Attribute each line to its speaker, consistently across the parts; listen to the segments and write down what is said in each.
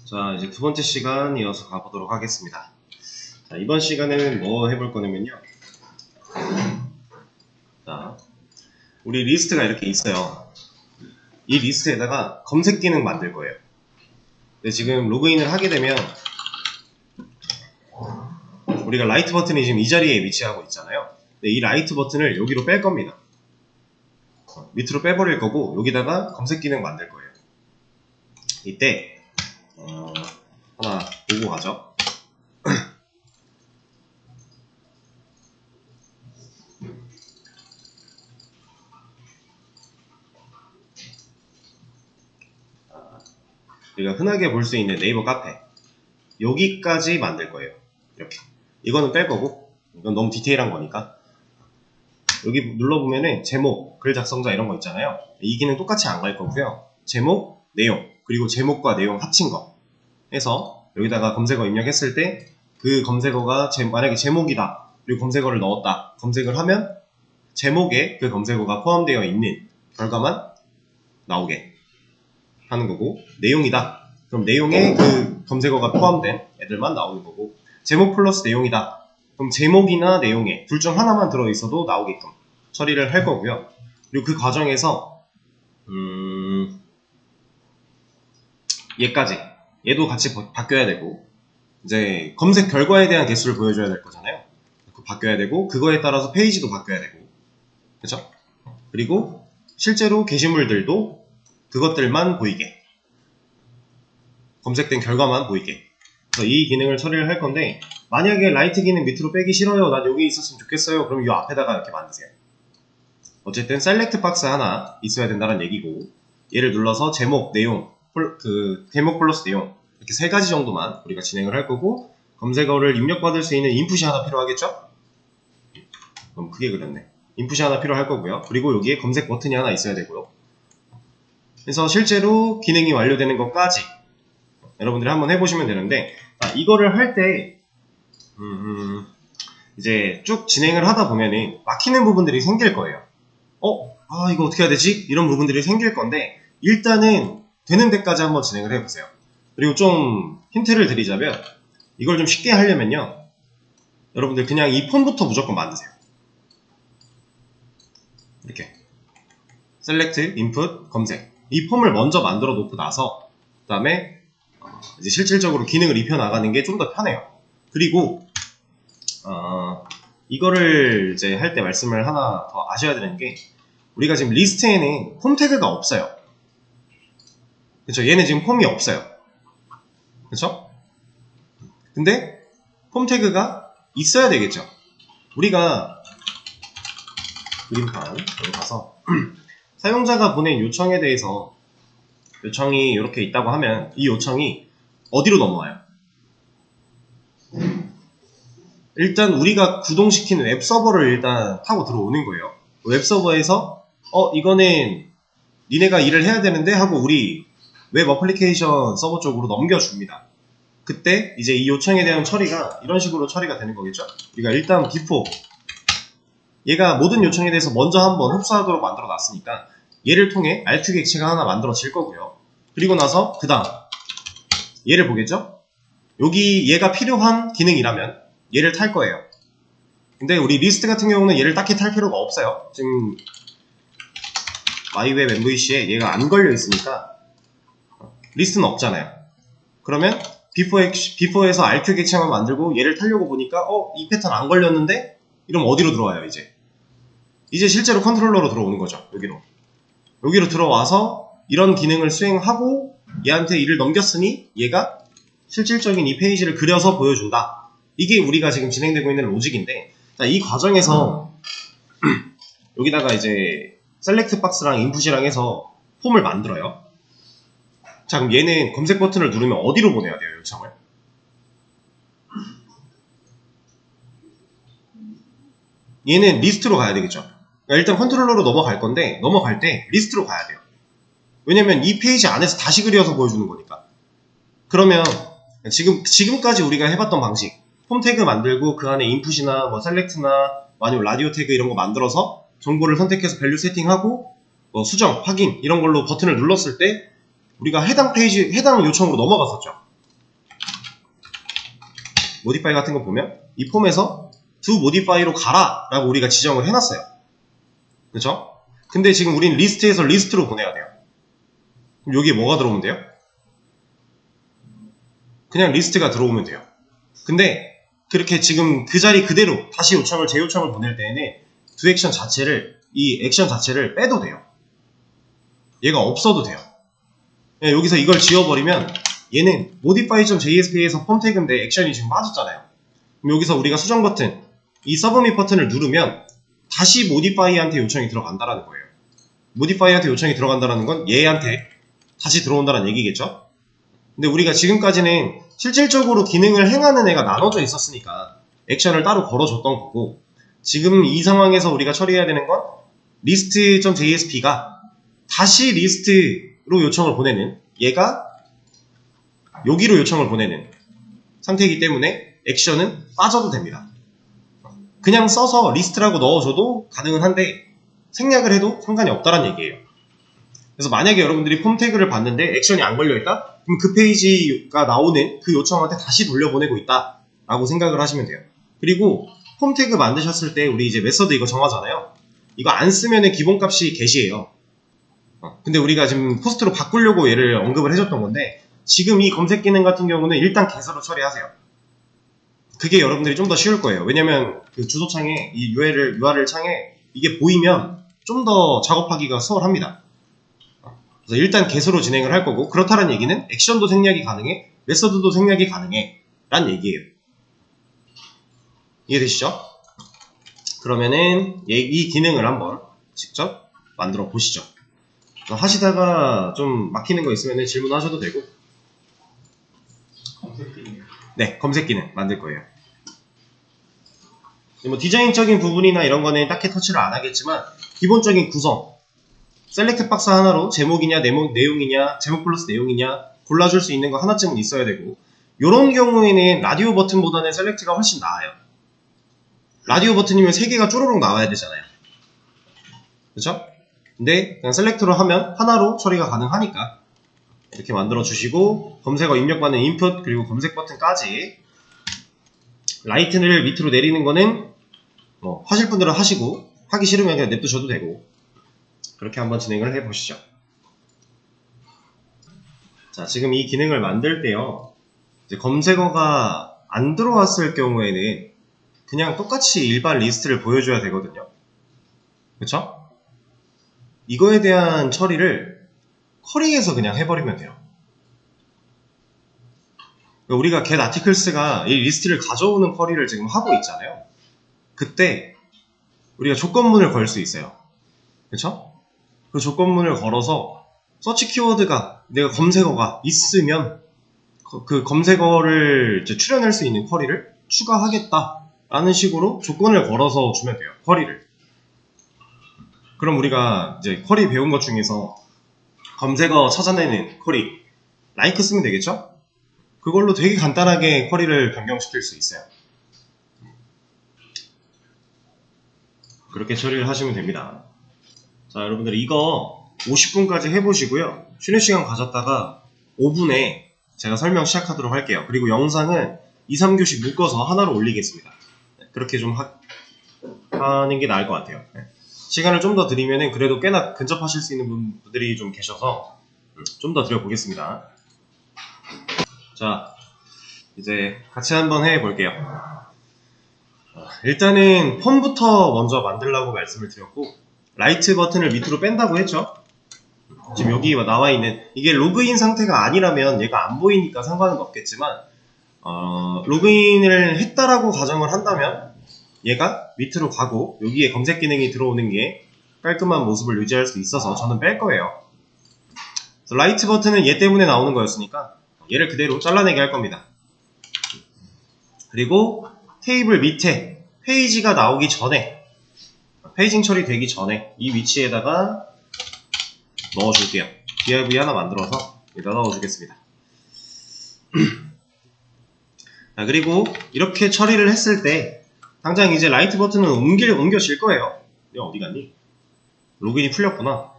Speaker 1: 자, 이제 두 번째 시간 이어서 가보도록 하겠습니다. 자, 이번 시간에는 뭐 해볼 거냐면요. 자, 우리 리스트가 이렇게 있어요. 이 리스트에다가 검색 기능 만들 거예요. 근데 지금 로그인을 하게 되면 우리가 라이트 버튼이 지금 이 자리에 위치하고 있잖아요. 근데 이 라이트 버튼을 여기로 뺄 겁니다. 밑으로 빼버릴 거고 여기다가 검색 기능 만들 거예요. 이때 하나 보고 가죠. 우리가 흔하게 볼 수 있는 네이버 카페 여기까지 만들 거예요. 이렇게 이거는 뺄 거고 이건 너무 디테일한 거니까 여기 눌러보면은 제목, 글 작성자 이런 거 있잖아요. 이 기능 똑같이 안 갈 거고요. 제목, 내용, 그리고 제목과 내용 합친 거 해서 여기다가 검색어 입력했을 때 그 검색어가 만약에 제목이다 그리고 검색어를 넣었다 검색을 하면 제목에 그 검색어가 포함되어 있는 결과만 나오게 하는 거고, 내용이다 그럼 내용에 그 검색어가 포함된 애들만 나오는 거고, 제목 플러스 내용이다 그럼 제목이나 내용에 둘 중 하나만 들어있어도 나오게끔 처리를 할 거고요. 그리고 그 과정에서 얘도 같이 바뀌어야 되고, 이제 검색 결과에 대한 개수를 보여줘야 될 거잖아요. 바뀌어야 되고, 그거에 따라서 페이지도 바뀌어야 되고, 그쵸? 그리고 실제로 게시물들도 그것들만 보이게, 검색된 결과만 보이게, 그래서 이 기능을 처리를 할 건데, 만약에 라이트 기능 밑으로 빼기 싫어요, 난 여기 있었으면 좋겠어요, 그럼 이 앞에다가 이렇게 만드세요. 어쨌든 셀렉트 박스 하나 있어야 된다는 얘기고, 얘를 눌러서 제목, 내용, 제목 플러스 내용 이렇게 세 가지 정도만 우리가 진행을 할 거고, 검색어를 입력받을 수 있는 인풋이 하나 필요하겠죠? 너무 크게 그렸네. 인풋이 하나 필요할 거고요. 그리고 여기에 검색 버튼이 하나 있어야 되고요. 그래서 실제로 기능이 완료되는 것까지 여러분들이 한번 해보시면 되는데, 이거를 할 때 이제 쭉 진행을 하다 보면은 막히는 부분들이 생길 거예요. 이거 어떻게 해야 되지? 이런 부분들이 생길 건데, 일단은 되는 데까지 한번 진행을 해보세요. 그리고 좀 힌트를 드리자면, 이걸 좀 쉽게 하려면요, 여러분들 그냥 이 폼부터 무조건 만드세요. 이렇게 셀렉트, 인풋, 검색, 이 폼을 먼저 만들어 놓고 나서 그 다음에 이제 실질적으로 기능을 입혀 나가는 게 좀 더 편해요. 그리고 이거를 이제 할 때 말씀을 하나 더 아셔야 되는 게, 우리가 지금 리스트에는 폼 태그가 없어요. 그쵸? 얘는 지금 폼이 없어요. 그쵸? 근데 폼 태그가 있어야 되겠죠? 우리가 그림판 여기 가서 사용자가 보낸 요청에 대해서 요청이 이렇게 있다고 하면 이 요청이 어디로 넘어와요? 일단 우리가 구동시킨 웹서버를 일단 타고 들어오는 거예요. 웹서버에서 이거는 니네가 일을 해야 되는데 하고 우리 웹 어플리케이션 서버 쪽으로 넘겨줍니다. 그때 이제 이 요청에 대한 처리가 이런 식으로 처리가 되는 거겠죠? 우리가 일단 before 얘가 모든 요청에 대해서 먼저 한번 흡수하도록 만들어 놨으니까 얘를 통해 R2 객체가 하나 만들어질 거고요. 그리고 나서 그 다음 얘를 보겠죠? 여기 얘가 필요한 기능이라면 얘를 탈 거예요. 근데 우리 리스트 같은 경우는 얘를 딱히 탈 필요가 없어요. 지금 마이웹 MVC에 얘가 안 걸려 있으니까 리스트는 없잖아요. 그러면 before에서 RQ 객체만 만들고 얘를 타려고 보니까 이 패턴 안 걸렸는데? 이러면 어디로 들어와요? 이제 실제로 컨트롤러로 들어오는 거죠. 여기로 들어와서 이런 기능을 수행하고 얘한테 일을 넘겼으니 얘가 실질적인 이 페이지를 그려서 보여준다. 이게 우리가 지금 진행되고 있는 로직인데, 이 과정에서 여기다가 이제 셀렉트 박스랑 인풋이랑 해서 폼을 만들어요. 자, 그럼 얘는 검색 버튼을 누르면 어디로 보내야 돼요, 요청을? 얘는 리스트로 가야 되겠죠. 그러니까 일단 컨트롤러로 넘어갈 건데, 넘어갈 때 리스트로 가야 돼요. 왜냐면 이 페이지 안에서 다시 그려서 보여주는 거니까. 그러면 지금까지 우리가 해봤던 방식, 폼 태그 만들고 그 안에 인풋이나 뭐 셀렉트나 아니면 라디오 태그 이런 거 만들어서 정보를 선택해서 밸류 세팅하고 뭐 수정, 확인 이런 걸로 버튼을 눌렀을 때 우리가 해당 페이지, 해당 요청으로 넘어갔었죠. 모디파이 같은 거 보면 이 폼에서 두 모디파이로 가라 라고 우리가 지정을 해놨어요. 그쵸? 근데 지금 우린 리스트에서 리스트로 보내야 돼요. 그럼 여기에 뭐가 들어오면 돼요? 그냥 리스트가 들어오면 돼요. 근데 그렇게 지금 그 자리 그대로 다시 요청을 재요청을 보낼 때에는 두 액션 자체를 이 액션 자체를 빼도 돼요. 얘가 없어도 돼요. 여기서 이걸 지워버리면 얘는 modify.jsp에서 폼 태그인데 액션이 지금 빠졌잖아요. 그럼 여기서 우리가 수정 버튼 이 서브밋 버튼을 누르면 다시 modify한테 요청이 들어간다라는 거예요. modify한테 요청이 들어간다라는 건 얘한테 다시 들어온다는 얘기겠죠? 근데 우리가 지금까지는 실질적으로 기능을 행하는 애가 나눠져 있었으니까 액션을 따로 걸어줬던 거고, 지금 이 상황에서 우리가 처리해야 되는 건 list.jsp가 다시 리스트로 요청을 보내는, 얘가 여기로 요청을 보내는 상태이기 때문에 액션은 빠져도 됩니다. 그냥 써서 리스트라고 넣어줘도 가능은 한데 생략을 해도 상관이 없다는 얘기예요. 그래서 만약에 여러분들이 폼 태그를 봤는데 액션이 안 걸려있다? 그럼 그 페이지가 나오는 그 요청한테 다시 돌려보내고 있다 라고 생각을 하시면 돼요. 그리고 폼 태그 만드셨을 때 우리 이제 메서드 이거 정하잖아요. 이거 안 쓰면은 기본값이 get이에요. 근데 우리가 지금 포스트로 바꾸려고 얘를 언급을 해줬던 건데, 지금 이 검색 기능 같은 경우는 일단 get으로 처리하세요. 그게 여러분들이 좀 더 쉬울 거예요. 왜냐면 그 주소창에 이 URL 창에 이게 보이면 좀 더 작업하기가 수월합니다. 그래서 일단 get으로 진행을 할 거고, 그렇다는 얘기는 액션도 생략이 가능해, 메서드도 생략이 가능해 란 얘기예요. 이해되시죠? 그러면은 이 기능을 한번 직접 만들어 보시죠. 하시다가 좀 막히는 거 있으면 질문하셔도 되고.
Speaker 2: 검색 기능.
Speaker 1: 네, 검색 기능 만들 거예요. 뭐 디자인적인 부분이나 이런 거는 딱히 터치를 안 하겠지만, 기본적인 구성, 셀렉트 박스 하나로 제목이냐 내용이냐, 제목 플러스 내용이냐 골라줄 수 있는 거 하나쯤은 있어야 되고, 요런 경우에는 라디오 버튼보다는 셀렉트가 훨씬 나아요. 라디오 버튼이면 3개가 쪼로록 나와야 되잖아요. 그쵸? 근데 그냥 셀렉트로 하면 하나로 처리가 가능하니까 이렇게 만들어 주시고, 검색어 입력받는 인풋 그리고 검색 버튼까지, 라이트를 밑으로 내리는 거는 뭐 하실 분들은 하시고, 하기 싫으면 그냥 냅두셔도 되고, 그렇게 한번 진행을 해 보시죠. 자, 지금 이 기능을 만들 때요, 이제 검색어가 안 들어왔을 경우에는 그냥 똑같이 일반 리스트를 보여줘야 되거든요. 그쵸? 이거에 대한 처리를 쿼리에서 그냥 해버리면 돼요. 우리가 get articles가 이 리스트를 가져오는 쿼리를 지금 하고 있잖아요. 그때 우리가 조건문을 걸 수 있어요. 그쵸? 그 조건문을 걸어서 서치 키워드가, 내가 검색어가 있으면 그 검색어를 이제 출연할 수 있는 쿼리를 추가하겠다 라는 식으로 조건을 걸어서 주면 돼요. 쿼리를. 그럼 우리가 이제 쿼리 배운 것 중에서 검색어 찾아내는 쿼리 like 쓰면 되겠죠? 그걸로 되게 간단하게 쿼리를 변경시킬 수 있어요. 그렇게 처리를 하시면 됩니다. 자, 여러분들 이거 50분까지 해보시고요. 쉬는 시간 가졌다가 5분에 제가 설명 시작하도록 할게요. 그리고 영상은 2, 3교시 묶어서 하나로 올리겠습니다. 그렇게 좀 하는 게 나을 것 같아요. 시간을 좀 더 드리면은 그래도 꽤나 근접하실 수 있는 분들이 좀 계셔서 좀 더 드려보겠습니다. 자, 이제 같이 한번 해볼게요. 일단은 폼부터 먼저 만들라고 말씀을 드렸고, 라이트 버튼을 밑으로 뺀다고 했죠. 지금 여기 나와있는, 이게 로그인 상태가 아니라면 얘가 안 보이니까 상관은 없겠지만, 로그인을 했다라고 가정을 한다면 얘가 밑으로 가고 여기에 검색 기능이 들어오는 게 깔끔한 모습을 유지할 수 있어서 저는 뺄 거예요. 라이트 버튼은 얘 때문에 나오는 거였으니까 얘를 그대로 잘라내게 할 겁니다. 그리고 테이블 밑에 페이지가 나오기 전에, 페이징 처리되기 전에 이 위치에다가 넣어줄게요. div 하나 만들어서 여기다 넣어주겠습니다. 자, 그리고 이렇게 처리를 했을 때 당장 이제 라이트 버튼은 옮겨질 거예요. 야, 어디 갔니? 로그인이 풀렸구나.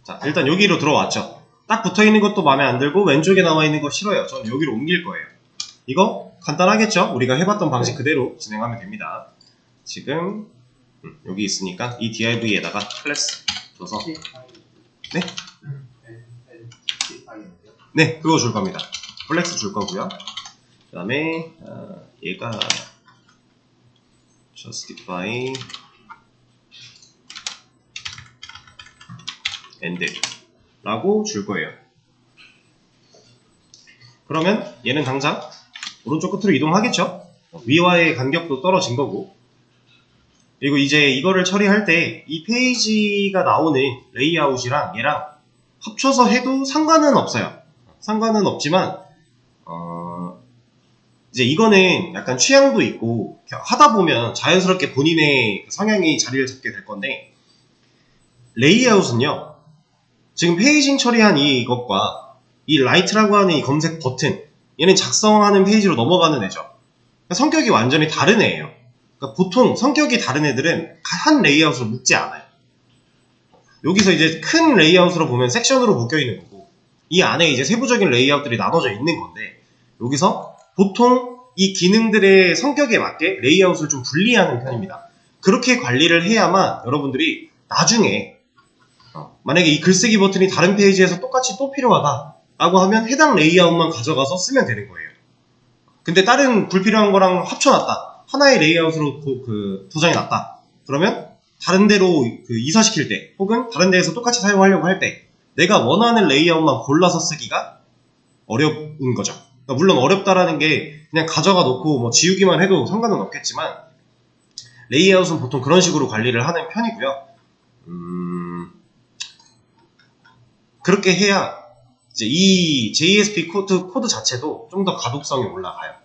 Speaker 1: 자, 일단 여기로 들어왔죠. 딱 붙어있는 것도 마음에 안 들고 왼쪽에 나와 있는 거 싫어요. 저는 여기로 옮길 거예요. 이거 간단하겠죠? 우리가 해봤던 방식 그대로 진행하면 됩니다. 지금 여기 있으니까 이 div에다가 클래스 줘서 네? 네, 그거 줄 겁니다. 플렉스 줄 거고요. 그 다음에 얘가 justify end 라고 줄 거예요. 그러면 얘는 당장 오른쪽 끝으로 이동하겠죠? 위와의 간격도 떨어진 거고, 그리고 이제 이거를 처리할 때 이 페이지가 나오는 레이아웃이랑 얘랑 합쳐서 해도 상관은 없어요. 상관은 없지만 이제 이거는 약간 취향도 있고 하다 보면 자연스럽게 본인의 성향이 자리를 잡게 될 건데, 레이아웃은요 지금 페이징 처리한 이것과 이 라이트라고 하는 이 검색 버튼, 얘는 작성하는 페이지로 넘어가는 애죠. 그러니까 성격이 완전히 다른 애예요. 그러니까 보통 성격이 다른 애들은 한 레이아웃으로 묶지 않아요. 여기서 이제 큰 레이아웃으로 보면 섹션으로 묶여 있는 거고, 이 안에 이제 세부적인 레이아웃들이 나눠져 있는 건데, 여기서 보통 이 기능들의 성격에 맞게 레이아웃을 좀 분리하는 편입니다. 그렇게 관리를 해야만 여러분들이 나중에 만약에 이 글쓰기 버튼이 다른 페이지에서 똑같이 또 필요하다 라고 하면 해당 레이아웃만 가져가서 쓰면 되는 거예요. 근데 다른 불필요한 거랑 합쳐놨다, 하나의 레이아웃으로 도장해놨다, 그러면 다른 데로 이사시킬 때 혹은 다른 데에서 똑같이 사용하려고 할 때 내가 원하는 레이아웃만 골라서 쓰기가 어려운 거죠. 그러니까 물론 어렵다라는 게 그냥 가져가 놓고 뭐 지우기만 해도 상관은 없겠지만, 레이아웃은 보통 그런 식으로 관리를 하는 편이고요. 그렇게 해야 이제 이 JSP 코드 자체도 좀 더 가독성이 올라가요.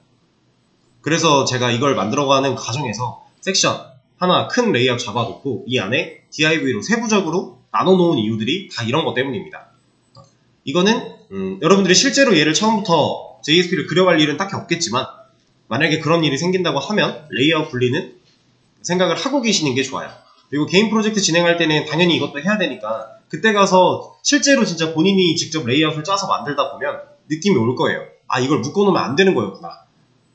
Speaker 1: 그래서 제가 이걸 만들어가는 과정에서 섹션 하나 큰 레이아웃 잡아놓고 이 안에 div로 세부적으로 나눠놓은 이유들이 다 이런 것 때문입니다. 이거는 여러분들이 실제로 얘를 처음부터 JSP를 그려갈 일은 딱히 없겠지만, 만약에 그런 일이 생긴다고 하면 레이아웃 분리는 생각을 하고 계시는 게 좋아요. 그리고 개인 프로젝트 진행할 때는 당연히 이것도 해야 되니까 그때 가서 실제로 진짜 본인이 직접 레이아웃을 짜서 만들다 보면 느낌이 올 거예요. 아, 이걸 묶어놓으면 안 되는 거였구나.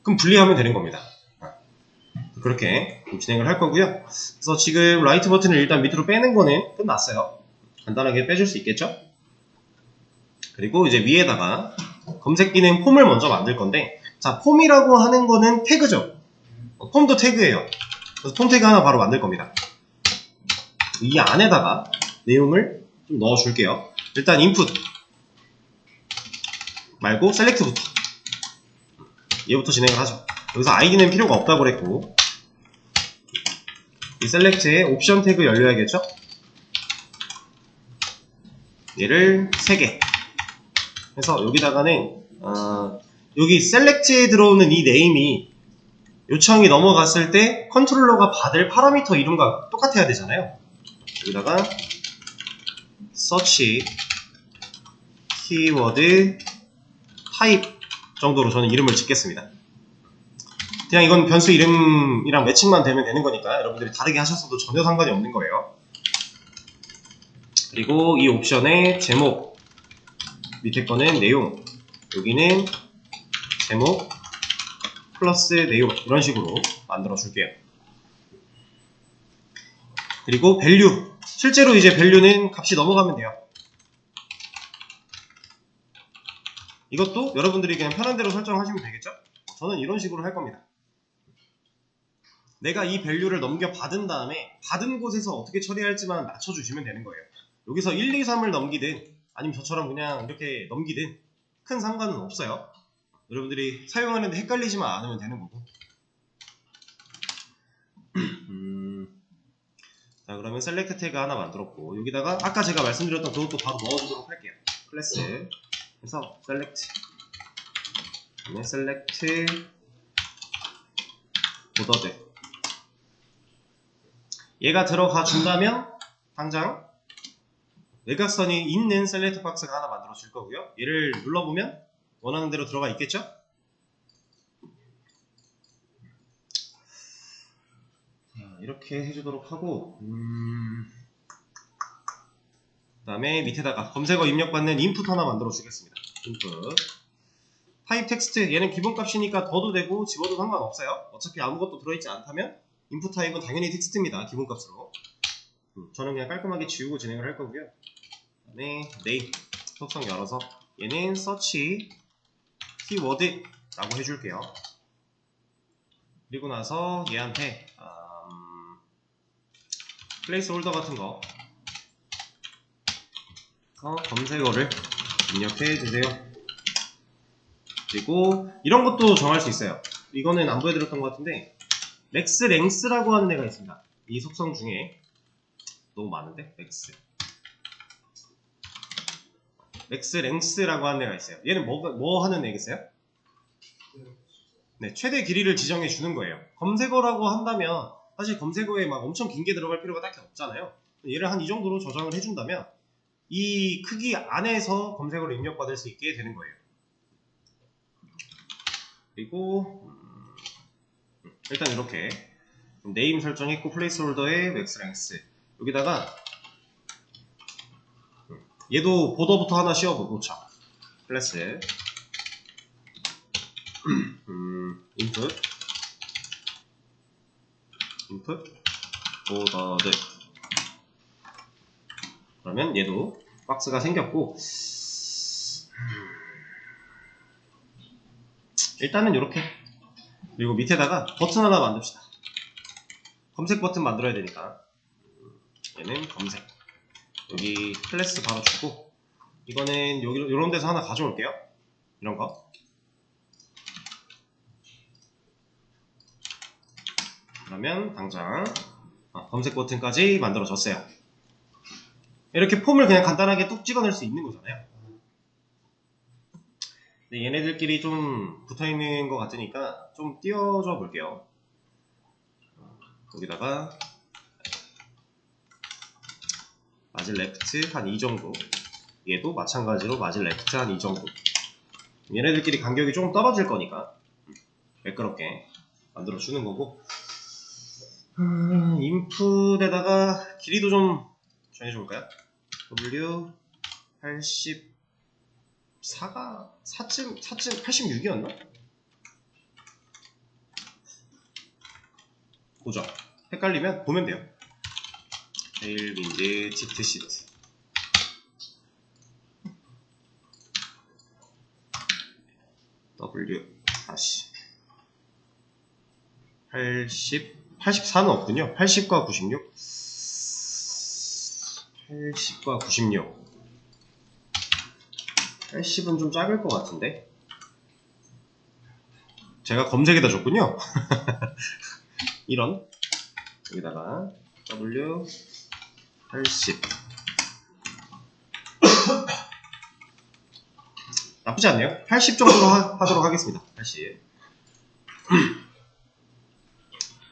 Speaker 1: 그럼 분리하면 되는 겁니다. 그렇게 진행을 할 거고요. 그래서 지금 라이트 버튼을 일단 밑으로 빼는 거는 끝났어요. 간단하게 빼줄 수 있겠죠? 그리고 이제 위에다가 검색 기능 폼을 먼저 만들 건데, 자, 폼이라고 하는 거는 태그죠. 폼도 태그예요. 그래서 폼 태그 하나 바로 만들 겁니다. 이 안에다가 내용을 좀 넣어줄게요. 일단 인풋 말고 셀렉트부터, 얘부터 진행을 하죠. 여기서 아이디는 필요가 없다고 그랬고, 이 셀렉트에 옵션 태그 열려야겠죠? 얘를 3개 해서 여기다가는 여기 셀렉트에 들어오는 이 네임이 요청이 넘어갔을 때 컨트롤러가 받을 파라미터 이름과 똑같아야 되잖아요. 여기다가 search 키워드 타입 정도로 저는 이름을 짓겠습니다. 그냥 이건 변수 이름이랑 매칭만 되면 되는 거니까 여러분들이 다르게 하셨어도 전혀 상관이 없는 거예요. 그리고 이 옵션의 제목, 밑에 거는 내용, 여기는 제목 플러스 내용, 이런 식으로 만들어 줄게요. 그리고 밸류, 실제로 이제 밸류는 값이 넘어가면 돼요. 이것도 여러분들이 그냥 편한 대로 설정하시면 되겠죠? 저는 이런 식으로 할 겁니다. 내가 이 밸류를 넘겨 받은 다음에 받은 곳에서 어떻게 처리할지만 맞춰주시면 되는 거예요. 여기서 1, 2, 3을 넘기든 아니면 저처럼 그냥 이렇게 넘기든 큰 상관은 없어요. 여러분들이 사용하는데 헷갈리지만 않으면 되는 거고. 자, 그러면 셀렉트 태그 하나 만들었고, 여기다가 아까 제가 말씀드렸던 그것도 바로 넣어주도록 할게요. 클래스 그래서 셀렉트, 그다음에 셀렉트 보더드, 얘가 들어가 준다면 당장 외곽선이 있는 셀렉트 박스가 하나 만들어 줄 거고요. 얘를 눌러보면 원하는 대로 들어가 있겠죠? 자, 이렇게 해주도록 하고, 다음에 밑에다가 검색어 입력받는 인풋 하나 만들어 주겠습니다. 인풋. 타입 텍스트, 얘는 기본값이니까 더도 되고 집어도 상관없어요. 어차피 아무것도 들어있지 않다면 인풋 타입은 당연히 텍스트입니다. 기본값으로. 저는 그냥 깔끔하게 지우고 진행을 할 거고요. 그다음에 네임 속성 열어서 얘는 서치 키워드라고 해줄게요. 그리고 나서 얘한테 플레이스 홀더 같은 거 검색어를 입력해 주세요. 그리고 이런 것도 정할 수 있어요. 이거는 안 보여드렸던 것 같은데 맥스 랭스라고 하는 애가 있습니다. 이 속성 중에 너무 많은데 맥스 랭스라고 하는 애가 있어요. 얘는 뭐 하는 애겠어요? 네, 최대 길이를 지정해 주는 거예요. 검색어라고 한다면 사실 검색어에 막 엄청 긴 게 들어갈 필요가 딱히 없잖아요. 얘를 한 이 정도로 저장을 해준다면 이 크기 안에서 검색어를 입력받을 수 있게 되는 거예요. 그리고 일단 이렇게 네임 설정했고 플레이스홀더에 맥스랭스 여기다가 얘도 보더부터 하나 씌워놓자. 클래스 인풋 보더드. 그러면 얘도 박스가 생겼고 일단은 이렇게. 그리고 밑에다가 버튼 하나 만듭시다. 검색 버튼 만들어야 되니까 얘는 검색. 여기 클래스 바로 주고 이거는 여기 이런 데서 하나 가져올게요. 이런 거. 그러면 당장 검색 버튼까지 만들어졌어요. 이렇게 폼을 그냥 간단하게 뚝 찍어낼 수 있는 거잖아요. 근데 얘네들끼리 좀 붙어있는 것 같으니까 좀 띄워줘 볼게요. 거기다가 마진 레프트 한 이 정도. 얘도 마찬가지로 마진 레프트 한 이 정도. 얘네들끼리 간격이 조금 떨어질 거니까 매끄럽게 만들어 주는 거고 인풋에다가 길이도 좀 정해줘 볼까요? W 84가 86이었나? 보죠. 헷갈리면 보면 돼요. 테일빈드 지트 시트 W 다시 84는 없군요. 80과 96 80과 96 80은 좀 작을 것 같은데 제가 검색에다 줬군요. 이런 여기다가 W 80 나쁘지 않네요. 80 정도로 하도록 하겠습니다. 80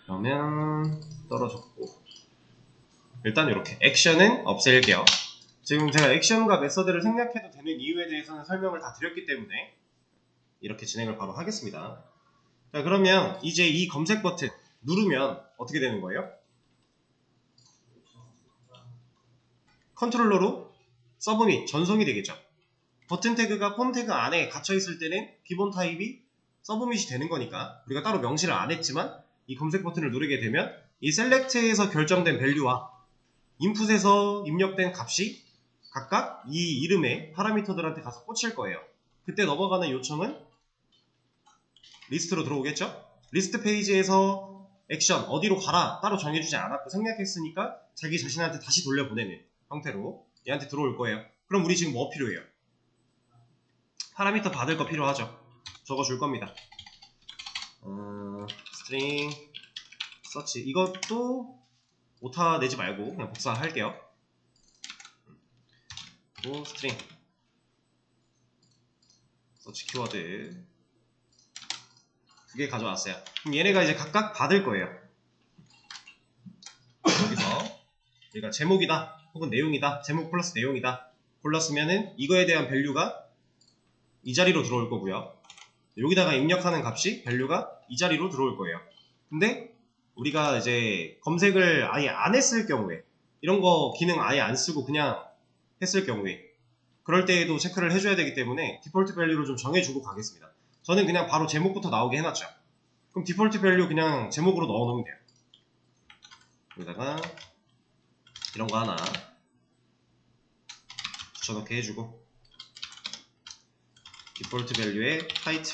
Speaker 1: 그러면 떨어졌고 일단 이렇게 액션은 없앨게요. 지금 제가 액션과 메서드를 생략해도 되는 이유에 대해서는 설명을 다 드렸기 때문에 이렇게 진행을 바로 하겠습니다. 자, 그러면 이제 이 검색 버튼 누르면 어떻게 되는 거예요? 컨트롤러로 서브밋 전송이 되겠죠. 버튼 태그가 폼 태그 안에 갇혀 있을 때는 기본 타입이 서브밋이 되는 거니까 우리가 따로 명시를 안 했지만 이 검색 버튼을 누르게 되면 이 셀렉트에서 결정된 밸류와 인풋에서 입력된 값이 각각 이 이름의 파라미터들한테 가서 꽂힐 거예요. 그때 넘어가는 요청은 리스트로 들어오겠죠? 리스트 페이지에서 액션 어디로 가라 따로 정해주지 않았고 생략했으니까 자기 자신한테 다시 돌려보내는 형태로 얘한테 들어올 거예요. 그럼 우리 지금 뭐 필요해요? 파라미터 받을 거 필요하죠. 적어줄 겁니다. 스트링 서치 이것도 오타 내지 말고 그냥 복사할게요. 그리고 스트링 서치 키워드 두 개 가져왔어요. 그럼 얘네가 이제 각각 받을 거예요. 여기서 얘가 제목이다 혹은 내용이다 제목 플러스 내용이다 골랐으면은 이거에 대한 밸류가 이 자리로 들어올 거고요. 여기다가 입력하는 값이 밸류가 이 자리로 들어올 거예요. 근데 우리가 이제 검색을 아예 안 했을 경우에 이런 거 기능 아예 안 쓰고 그냥 했을 경우에 그럴 때에도 체크를 해줘야 되기 때문에 디폴트 밸류를 좀 정해주고 가겠습니다. 저는 그냥 바로 제목부터 나오게 해놨죠. 그럼 디폴트 밸류 그냥 제목으로 넣어놓으면 돼요. 여기다가 이런 거 하나 붙여넣게 해주고 디폴트 밸류에 타이트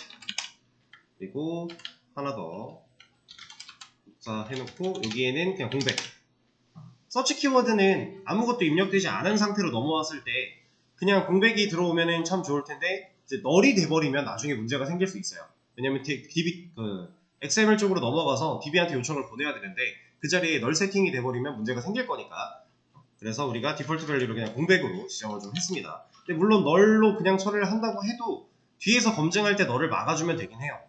Speaker 1: 그리고 하나 더 해놓고 여기에는 그냥 공백. 서치 키워드는 아무것도 입력되지 않은 상태로 넘어왔을 때 그냥 공백이 들어오면은 참 좋을 텐데 이제 널이 돼버리면 나중에 문제가 생길 수 있어요. 왜냐면 XML 쪽으로 넘어가서 DB한테 요청을 보내야 되는데 그 자리에 널 세팅이 돼버리면 문제가 생길 거니까. 그래서 우리가 디폴트 밸류를 그냥 공백으로 지정을 좀 했습니다. 근데 물론 널로 그냥 처리를 한다고 해도 뒤에서 검증할 때 널을 막아주면 되긴 해요.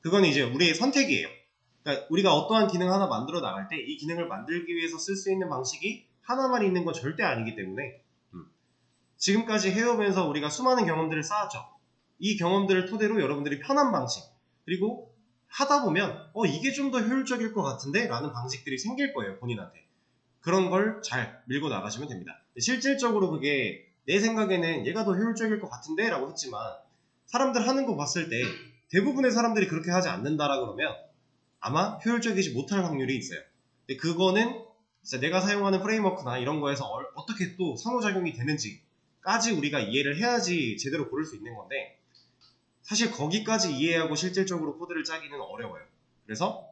Speaker 1: 그건 이제 우리의 선택이에요. 그러니까 우리가 어떠한 기능 하나 만들어 나갈 때 이 기능을 만들기 위해서 쓸 수 있는 방식이 하나만 있는 건 절대 아니기 때문에 지금까지 해오면서 우리가 수많은 경험들을 쌓았죠. 이 경험들을 토대로 여러분들이 편한 방식 그리고 하다 보면 이게 좀 더 효율적일 것 같은데 라는 방식들이 생길 거예요. 본인한테. 그런 걸 잘 밀고 나가시면 됩니다. 실질적으로 그게 내 생각에는 얘가 더 효율적일 것 같은데 라고 했지만 사람들 하는 거 봤을 때 대부분의 사람들이 그렇게 하지 않는다라 그러면 아마 효율적이지 못할 확률이 있어요. 근데 그거는 진짜 내가 사용하는 프레임워크나 이런 거에서 어떻게 또 상호작용이 되는지까지 우리가 이해를 해야지 제대로 고를 수 있는 건데 사실 거기까지 이해하고 실질적으로 코드를 짜기는 어려워요. 그래서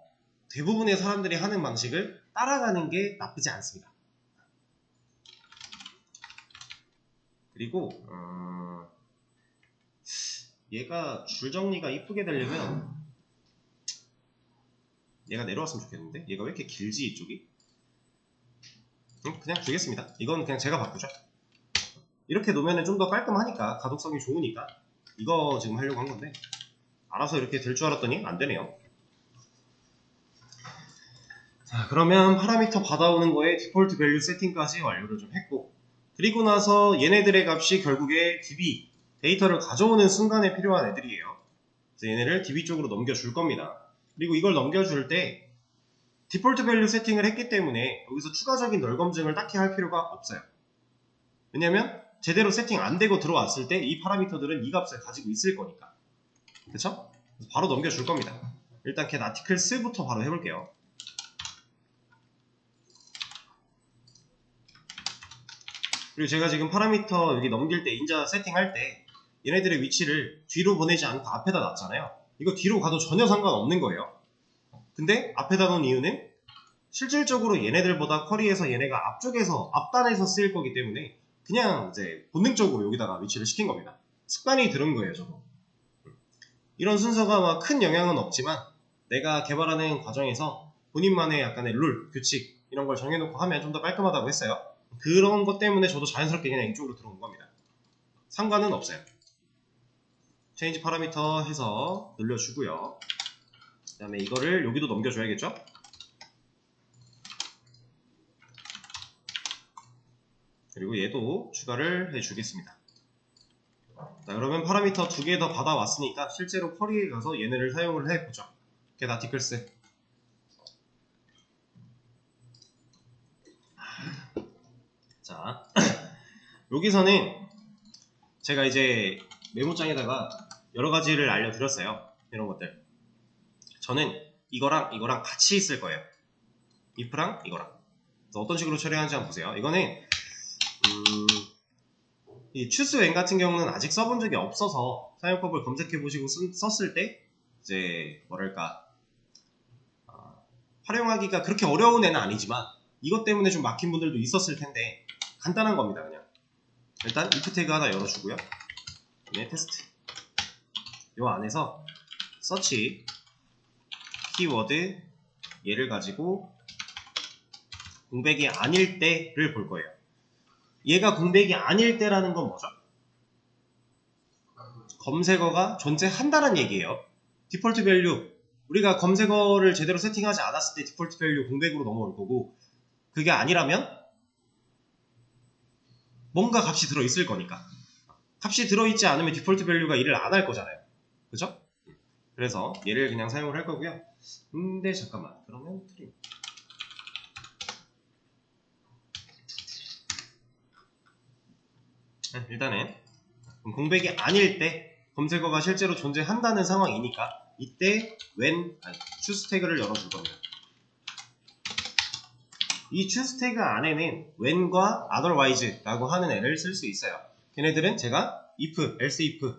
Speaker 1: 대부분의 사람들이 하는 방식을 따라가는 게 나쁘지 않습니다. 그리고 얘가 줄 정리가 이쁘게 되려면 얘가 내려왔으면 좋겠는데 얘가 왜 이렇게 길지 이쪽이? 그냥 주겠습니다. 이건 그냥 제가 바꾸죠. 이렇게 놓으면 좀 더 깔끔하니까 가독성이 좋으니까 이거 지금 하려고 한 건데 알아서 이렇게 될 줄 알았더니 안 되네요. 자, 그러면 파라미터 받아오는 거에 디폴트 밸류 세팅까지 완료를 좀 했고 그리고 나서 얘네들의 값이 결국에 DB 데이터를 가져오는 순간에 필요한 애들이에요. 그래서 얘네를 DB 쪽으로 넘겨줄 겁니다. 그리고 이걸 넘겨줄 때 디폴트 밸류 세팅을 했기 때문에 여기서 추가적인 널 검증을 딱히 할 필요가 없어요. 왜냐면 제대로 세팅 안 되고 들어왔을 때 이 파라미터들은 이 값을 가지고 있을 거니까. 그쵸? 바로 넘겨줄 겁니다. 일단 get articles부터 바로 해볼게요. 그리고 제가 지금 파라미터 여기 넘길 때 인자 세팅할 때 얘네들의 위치를 뒤로 보내지 않고 앞에다 놨잖아요. 이거 뒤로 가도 전혀 상관없는 거예요. 근데 앞에다 놓은 이유는 실질적으로 얘네들보다 쿼리에서 얘네가 앞쪽에서 앞단에서 쓰일 거기 때문에 그냥 이제 본능적으로 여기다가 위치를 시킨 겁니다. 습관이 들은 거예요, 저도. 이런 순서가 막 큰 영향은 없지만 내가 개발하는 과정에서 본인만의 약간의 룰, 규칙 이런 걸 정해놓고 하면 좀 더 깔끔하다고 했어요. 그런 것 때문에 저도 자연스럽게 그냥 이쪽으로 들어온 겁니다. 상관은 없어요. 체인지 파라미터 해서 늘려주고요. 그 다음에 이거를 여기도 넘겨줘야겠죠? 그리고 얘도 추가를 해주겠습니다. 자, 그러면 파라미터 2개 더 받아왔으니까 실제로 쿼리에 가서 얘네를 사용을 해보죠. get articles. 자, 여기서는 제가 이제 메모장에다가 여러 가지를 알려드렸어요. 이런 것들. 저는 이거랑 같이 있을 거예요. if랑 이거랑. 그래서 어떤 식으로 처리하는지 한번 보세요. 이거는 이 choose when 같은 경우는 아직 써본 적이 없어서 사용법을 검색해보시고 썼을 때 이제 뭐랄까 활용하기가 그렇게 어려운 애는 아니지만 이것 때문에 좀 막힌 분들도 있었을 텐데 간단한 겁니다. 그냥 일단 if 태그 하나 열어주고요. 네, 테스트. 요 안에서 search 키워드 얘를 가지고 공백이 아닐 때를 볼 거예요. 얘가 공백이 아닐 때라는 건 뭐죠? 검색어가 존재한다는 얘기예요. 디폴트 밸류 우리가 검색어를 제대로 세팅하지 않았을 때 디폴트 밸류 공백으로 넘어올 거고 그게 아니라면 뭔가 값이 들어있을 거니까 값이 들어있지 않으면 디폴트 밸류가 일을 안 할 거잖아요. 그죠? 그래서 얘를 그냥 사용을 할 거고요. 근데 잠깐만 그러면 트림 일단은 공백이 아닐 때 검색어가 실제로 존재한다는 상황이니까 이때 choose 태그를 열어줄 겁니다. 이 choose 태그 안에는 when과 otherwise라고 하는 애를 쓸 수 있어요. 걔네들은 제가 if,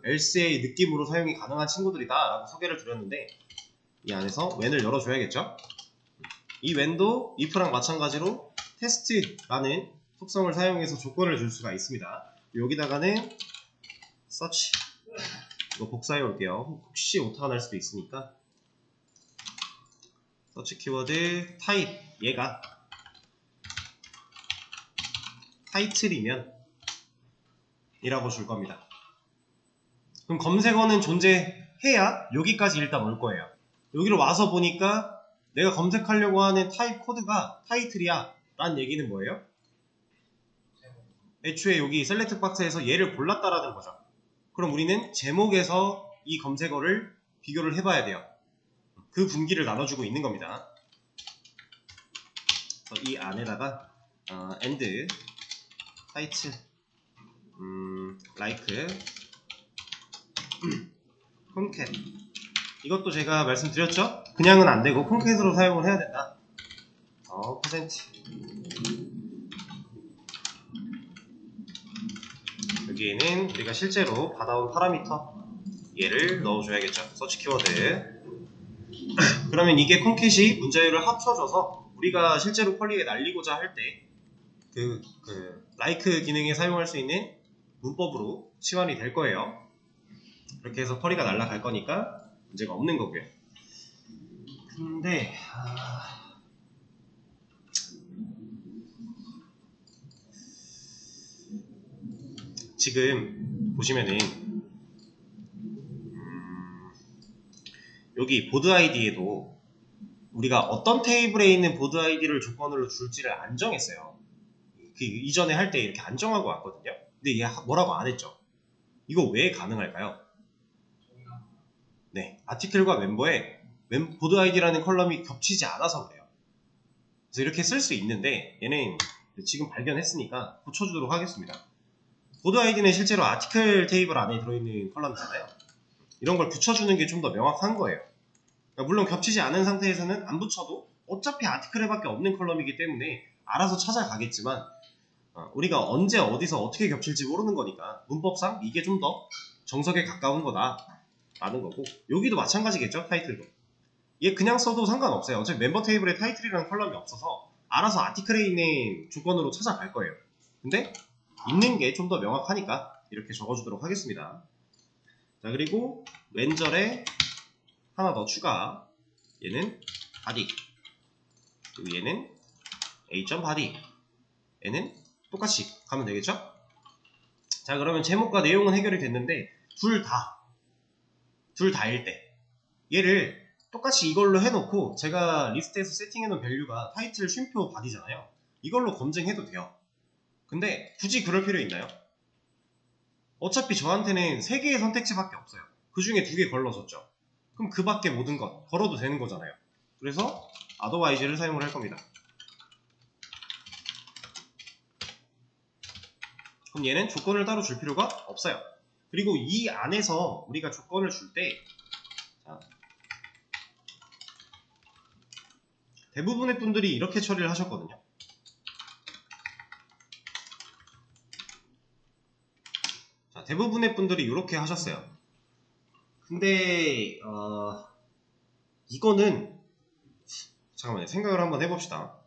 Speaker 1: else의 느낌으로 사용이 가능한 친구들이다 라고 소개를 드렸는데 이 안에서 when을 열어줘야겠죠. 이 when도 if랑 마찬가지로 test라는 속성을 사용해서 조건을 줄 수가 있습니다. 여기다가는 search 이거 복사해 올게요. 혹시 오타가 날 수도 있으니까 search 키워드 type 얘가 타이틀이면 이라고 줄 겁니다. 그럼 검색어는 존재해야 여기까지 일단 올 거예요. 여기로 와서 보니까 내가 검색하려고 하는 타입 코드가 타이틀이야 라는 얘기는 뭐예요? 애초에 여기 셀렉트 박스에서 얘를 골랐다라는 거죠. 그럼 우리는 제목에서 이 검색어를 비교를 해봐야 돼요. 그 분기를 나눠주고 있는 겁니다. 이 안에다가 and 타이틀 like 콘캣 이것도 제가 말씀드렸죠? 그냥은 안되고 콘캣으로 사용을 해야 된다. 퍼센트 여기에는 우리가 실제로 받아온 파라미터 얘를 넣어줘야겠죠. 서치 키워드 그러면 이게 콘캣이 문자열을 합쳐져서 우리가 실제로 퀄리에 날리고자 할 때 like 기능에 사용할 수 있는 문법으로 치환이 될 거예요. 그렇게 해서 쿼리가 날아갈 거니까 문제가 없는 거고요. 근데 지금 보시면은 여기 보드 아이디에도 우리가 어떤 테이블에 있는 보드 아이디를 조건으로 줄지를 안 정했어요. 그 이전에 할 때 이렇게 안 정하고 왔거든요. 근데 얘 뭐라고 안 했죠. 이거 왜 가능할까요? 네, 아티클과 멤버에 보드 아이디라는 컬럼이 겹치지 않아서 그래요. 그래서 이렇게 쓸 수 있는데 얘는 지금 발견했으니까 고쳐주도록 하겠습니다. 보드 아이디는 실제로 아티클 테이블 안에 들어있는 컬럼이잖아요. 이런 걸 붙여주는 게 좀 더 명확한 거예요. 그러니까 물론 겹치지 않은 상태에서는 안 붙여도 어차피 아티클에 밖에 없는 컬럼이기 때문에 알아서 찾아가겠지만 우리가 언제 어디서 어떻게 겹칠지 모르는 거니까 문법상 이게 좀 더 정석에 가까운 거다 라는 거고 여기도 마찬가지겠죠. 타이틀도 얘 그냥 써도 상관없어요. 어차피 멤버 테이블에 타이틀이라는 컬럼이 없어서 알아서 아티클에 있는 조건으로 찾아갈 거예요. 근데 있는 게 좀 더 명확하니까 이렇게 적어주도록 하겠습니다. 자, 그리고 왼절에 하나 더 추가. 얘는 body 그리고 얘는 a.body 얘는 똑같이 가면 되겠죠? 자, 그러면 제목과 내용은 해결이 됐는데 둘 다일 때 얘를 똑같이 이걸로 해놓고 제가 리스트에서 세팅해놓은 밸류가 타이틀, 쉼표, 바디잖아요. 이걸로 검증해도 돼요. 근데 굳이 그럴 필요 있나요? 어차피 저한테는 3개의 선택지밖에 없어요. 그 중에 2개 걸러졌죠. 그럼 그 밖에 모든 것 걸어도 되는 거잖아요. 그래서 otherwise를 사용을 할 겁니다. 그럼 얘는 조건을 따로 줄 필요가 없어요. 그리고 이 안에서 우리가 조건을 줄 때 대부분의 분들이 이렇게 처리를 하셨거든요. 자, 대부분의 분들이 이렇게 하셨어요. 근데 이거는 잠깐만요. 생각을 한번 해봅시다.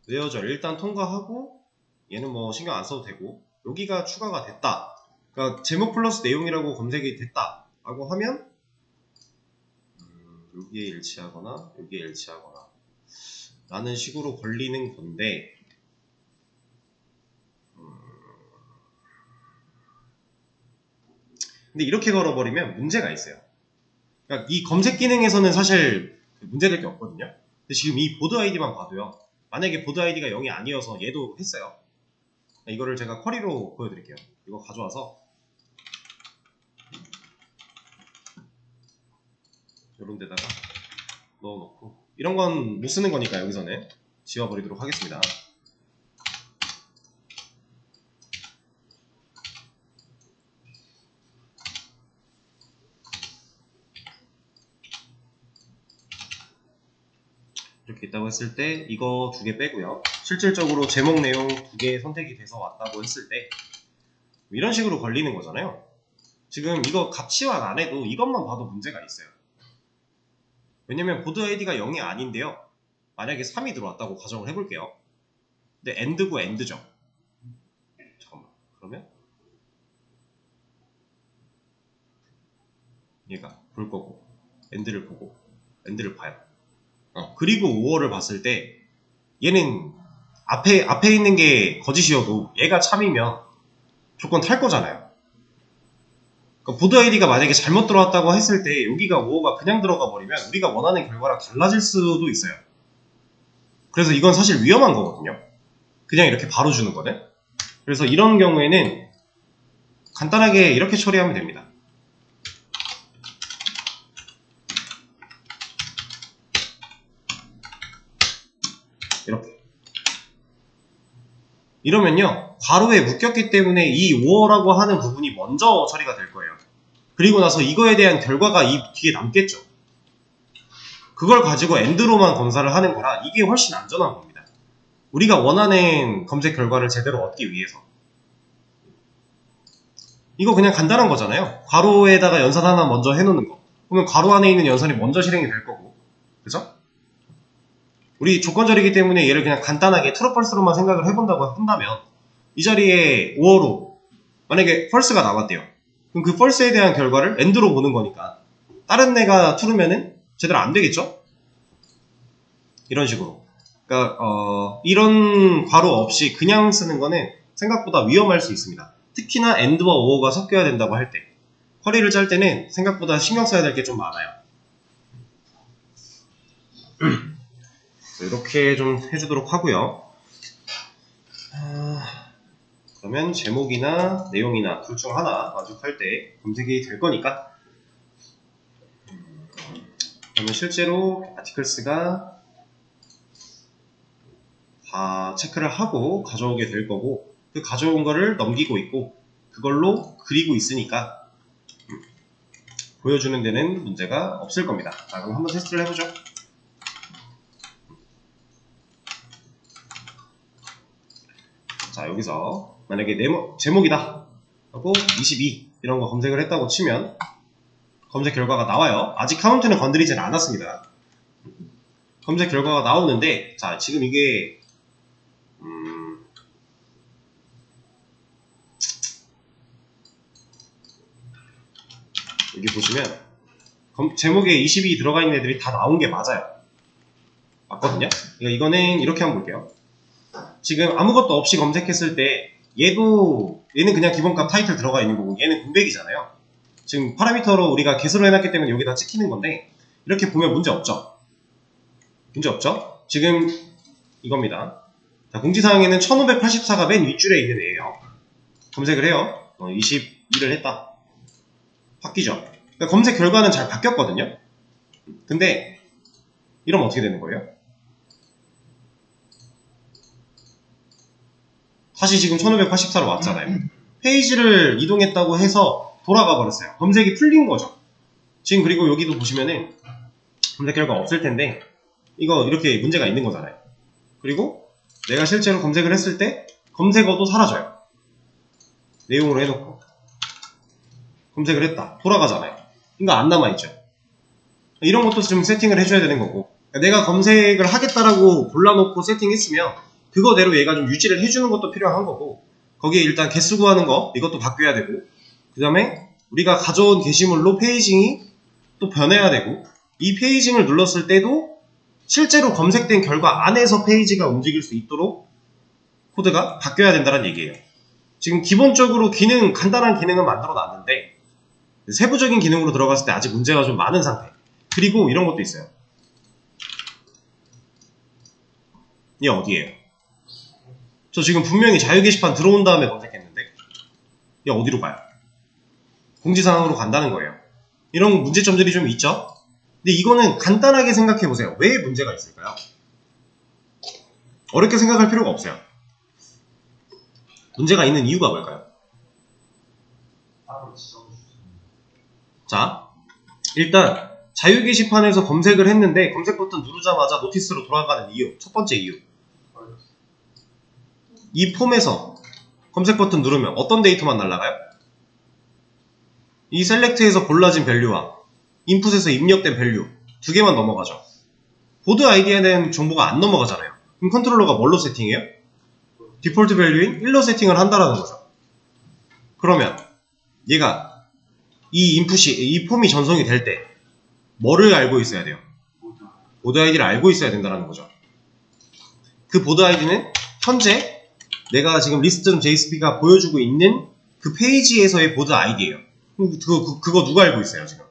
Speaker 1: 웨어절 일단 통과하고 얘는 뭐 신경 안 써도 되고 여기가 추가가 됐다. 그러니까 제목 플러스 내용이라고 검색이 됐다 라고 하면 여기에 일치하거나 여기에 일치하거나 라는 식으로 걸리는 건데 근데 이렇게 걸어버리면 문제가 있어요. 그러니까 이 검색 기능에서는 사실 문제될 게 없거든요. 근데 지금 이 보드 아이디만 봐도요. 만약에 보드 아이디가 0이 아니어서 얘도 했어요. 이거를 제가 쿼리로 보여드릴게요. 이거 가져와서 이런 데다가 넣어놓고 이런 건 못 쓰는 거니까 여기서는 지워버리도록 하겠습니다. 이렇게 있다고 했을 때 이거 2개 빼고요. 실질적으로 제목 내용 2개 선택이 돼서 왔다고 했을 때 이런 식으로 걸리는 거잖아요. 지금 이거 값치환 안 해도 이것만 봐도 문제가 있어요. 왜냐면 보드 아이디가 0이 아닌데요. 만약에 3이 들어왔다고 가정을 해볼게요. 근데 AND고 AND죠. 잠깐만. 그러면 얘가 볼 거고 AND를 보고 AND를 봐요. 그리고 5월을 봤을 때 얘는 앞에 있는 게 거짓이어도 얘가 참이면 조건 탈 거잖아요. 그러니까 보드 아이디가 만약에 잘못 들어왔다고 했을 때 여기가 5호가 그냥 들어가 버리면 우리가 원하는 결과랑 달라질 수도 있어요. 그래서 이건 사실 위험한 거거든요. 그냥 이렇게 바로 주는 거는. 그래서 이런 경우에는 간단하게 이렇게 처리하면 됩니다. 이렇게. 이러면요, 괄호에 묶였기 때문에 이 5호라고 하는 부분이 먼저 처리가 될 거예요. 그리고 나서 이거에 대한 결과가 이 뒤에 남겠죠. 그걸 가지고 AND로만 검사를 하는 거라 이게 훨씬 안전한 겁니다. 우리가 원하는 검색 결과를 제대로 얻기 위해서. 이거 그냥 간단한 거잖아요. 괄호에다가 연산 하나 먼저 해놓는 거. 그러면 괄호 안에 있는 연산이 먼저 실행이 될 거고. 그죠? 우리 조건절이기 때문에 얘를 그냥 간단하게 트루펄스로만 생각을 해본다고 한다면 이 자리에 5호로 만약에 false가 나왔대요. 그럼 그 false에 대한 결과를 AND로 보는 거니까 다른 애가 true면은 제대로 안 되겠죠? 이런 식으로. 그러니까 이런 괄호 없이 그냥 쓰는 거는 생각보다 위험할 수 있습니다. 특히나 AND와 OR가 섞여야 된다고 할 때 쿼리를 짤 때는 생각보다 신경 써야 될 게 좀 많아요. 이렇게 좀 해주도록 하고요. 그러면 제목이나 내용이나 둘 중 하나 만족할 때 검색이 될 거니까 그러면 실제로 아티클스가 다 체크를 하고 가져오게 될 거고 그 가져온 거를 넘기고 있고 그걸로 그리고 있으니까 보여주는 데는 문제가 없을 겁니다. 자, 그럼 한번 테스트를 해보죠. 자, 여기서 만약에 제목이다 하고 22 이런 거 검색을 했다고 치면 검색 결과가 나와요. 아직 카운트는 건드리진 않았습니다. 검색 결과가 나오는데 자, 지금 이게 여기 보시면 제목에 22 들어가 있는 애들이 다 나온 게 맞아요. 맞거든요? 그러니까 이거는 이렇게 한번 볼게요. 지금 아무것도 없이 검색했을 때 얘는 그냥 기본값 타이틀 들어가 있는 거고 얘는 공백이잖아요. 지금 파라미터로 우리가 개수로 해놨기 때문에 여기다 찍히는 건데 이렇게 보면 문제 없죠? 문제 없죠? 지금 이겁니다. 자, 공지사항에는 1584가 맨 윗줄에 있는 애예요. 검색을 해요. 22를 했다. 바뀌죠? 그러니까 검색 결과는 잘 바뀌었거든요? 근데 이러면 어떻게 되는 거예요? 다시 지금 1584로 왔잖아요. 페이지를 이동했다고 해서 돌아가 버렸어요. 검색이 풀린 거죠. 지금 그리고 여기도 보시면은 검색 결과 없을 텐데 이거 이렇게 문제가 있는 거잖아요. 그리고 내가 실제로 검색을 했을 때 검색어도 사라져요. 내용으로 해놓고 검색을 했다. 돌아가잖아요. 그러니까 안 남아있죠. 이런 것도 좀 세팅을 해줘야 되는 거고 내가 검색을 하겠다라고 골라놓고 세팅했으면 그거대로 얘가 좀 유지를 해주는 것도 필요한 거고 거기에 일단 개수 구하는 거 이것도 바뀌어야 되고 그 다음에 우리가 가져온 게시물로 페이징이 또 변해야 되고 이 페이징을 눌렀을 때도 실제로 검색된 결과 안에서 페이지가 움직일 수 있도록 코드가 바뀌어야 된다는 얘기예요. 지금 기본적으로 간단한 기능은 만들어 놨는데 세부적인 기능으로 들어갔을 때 아직 문제가 좀 많은 상태. 그리고 이런 것도 있어요. 이게 어디예요? 저 지금 분명히 자유 게시판 들어온 다음에 검색했는데 이게 어디로 가요? 공지사항으로 간다는 거예요. 이런 문제점들이 좀 있죠? 근데 이거는 간단하게 생각해 보세요. 왜 문제가 있을까요? 어렵게 생각할 필요가 없어요. 문제가 있는 이유가 뭘까요? 자, 일단 자유 게시판에서 검색을 했는데 검색 버튼 누르자마자 노티스로 돌아가는 이유, 첫 번째 이유. 이 폼에서 검색 버튼 누르면 어떤 데이터만 날아가요? 이 셀렉트에서 골라진 밸류와 인풋에서 입력된 밸류 두 개만 넘어가죠. 보드 아이디에 대한 정보가 안 넘어가잖아요. 그럼 컨트롤러가 뭘로 세팅해요? 디폴트 밸류인 1로 세팅을 한다라는 거죠. 그러면 얘가 이 인풋이, 이 폼이 전송이 될 때 뭐를 알고 있어야 돼요? 보드 아이디를 알고 있어야 된다는 거죠. 그 보드 아이디는 현재 내가 지금 list.jsp가 보여주고 있는 그 페이지에서의 보드 아이디예요. 그거 누가 알고 있어요, 지금?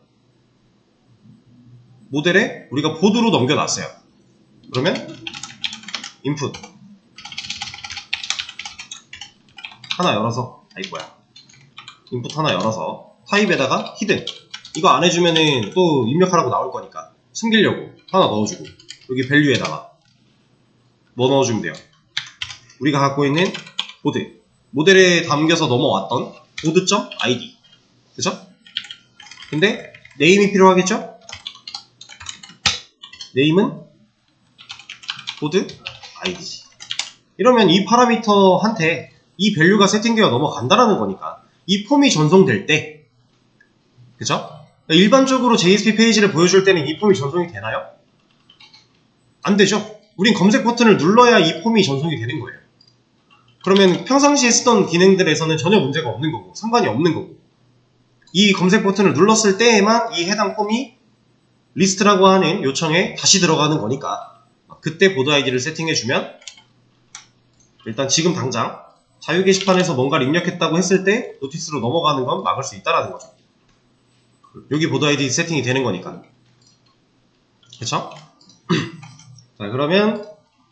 Speaker 1: 모델에 우리가 보드로 넘겨놨어요. 그러면 인풋 하나 열어서, 인풋 하나 열어서 타입에다가 히든, 이거 안 해주면은 또 입력하라고 나올 거니까 숨기려고 하나 넣어주고, 여기 밸류에다가 뭐 넣어주면 돼요? 우리가 갖고 있는 보드, 모델에 담겨서 넘어왔던 보드.id, 그쵸? 근데 네임이 필요하겠죠? 네임은 보드 id. 이러면 이 파라미터한테 이 밸류가 세팅되어 넘어간다라는 거니까 이 폼이 전송될 때, 그쵸? 일반적으로 JSP 페이지를 보여줄 때는 이 폼이 전송이 되나요? 안 되죠? 우린 검색 버튼을 눌러야 이 폼이 전송이 되는 거예요. 그러면 평상시에 쓰던 기능들에서는 전혀 문제가 없는 거고 상관이 없는 거고, 이 검색 버튼을 눌렀을 때에만 이 해당 폼이 리스트라고 하는 요청에 다시 들어가는 거니까 그때 보드 아이디를 세팅해주면 일단 지금 당장 자유 게시판에서 뭔가를 입력했다고 했을 때 노티스로 넘어가는 건 막을 수 있다라는 거죠. 여기 보드 아이디 세팅이 되는 거니까. 그쵸? 자, 그러면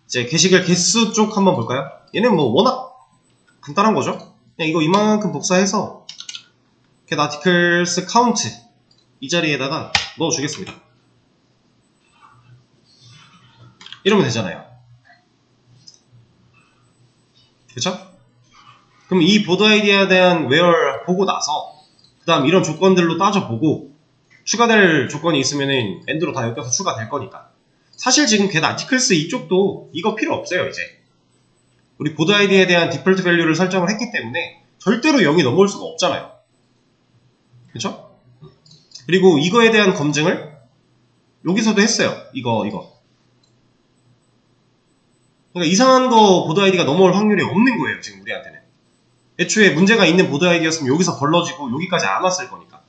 Speaker 1: 이제 게시글 개수 쪽 한번 볼까요? 얘는 뭐 워낙 간단한 거죠. 그냥 이거 이만큼 복사해서 get articles count 이 자리에다가 넣어주겠습니다. 이러면 되잖아요. 그쵸? 그럼 이 보드 아이디에 대한 where 보고 나서 그 다음 이런 조건들로 따져보고 추가될 조건이 있으면은 end로 다 엮여서 추가될 거니까. 사실 지금 get articles 이쪽도 이거 필요 없어요. 이제 우리 보드 아이디에 대한 디폴트 밸류를 설정을 했기 때문에 절대로 0이 넘어올 수가 없잖아요. 그쵸? 그리고 이거에 대한 검증을 여기서도 했어요. 이거 그러니까 이상한 거 보드 아이디가 넘어올 확률이 없는 거예요. 지금 우리한테는 애초에 문제가 있는 보드 아이디였으면 여기서 걸러지고 여기까지 안 왔을 거니까.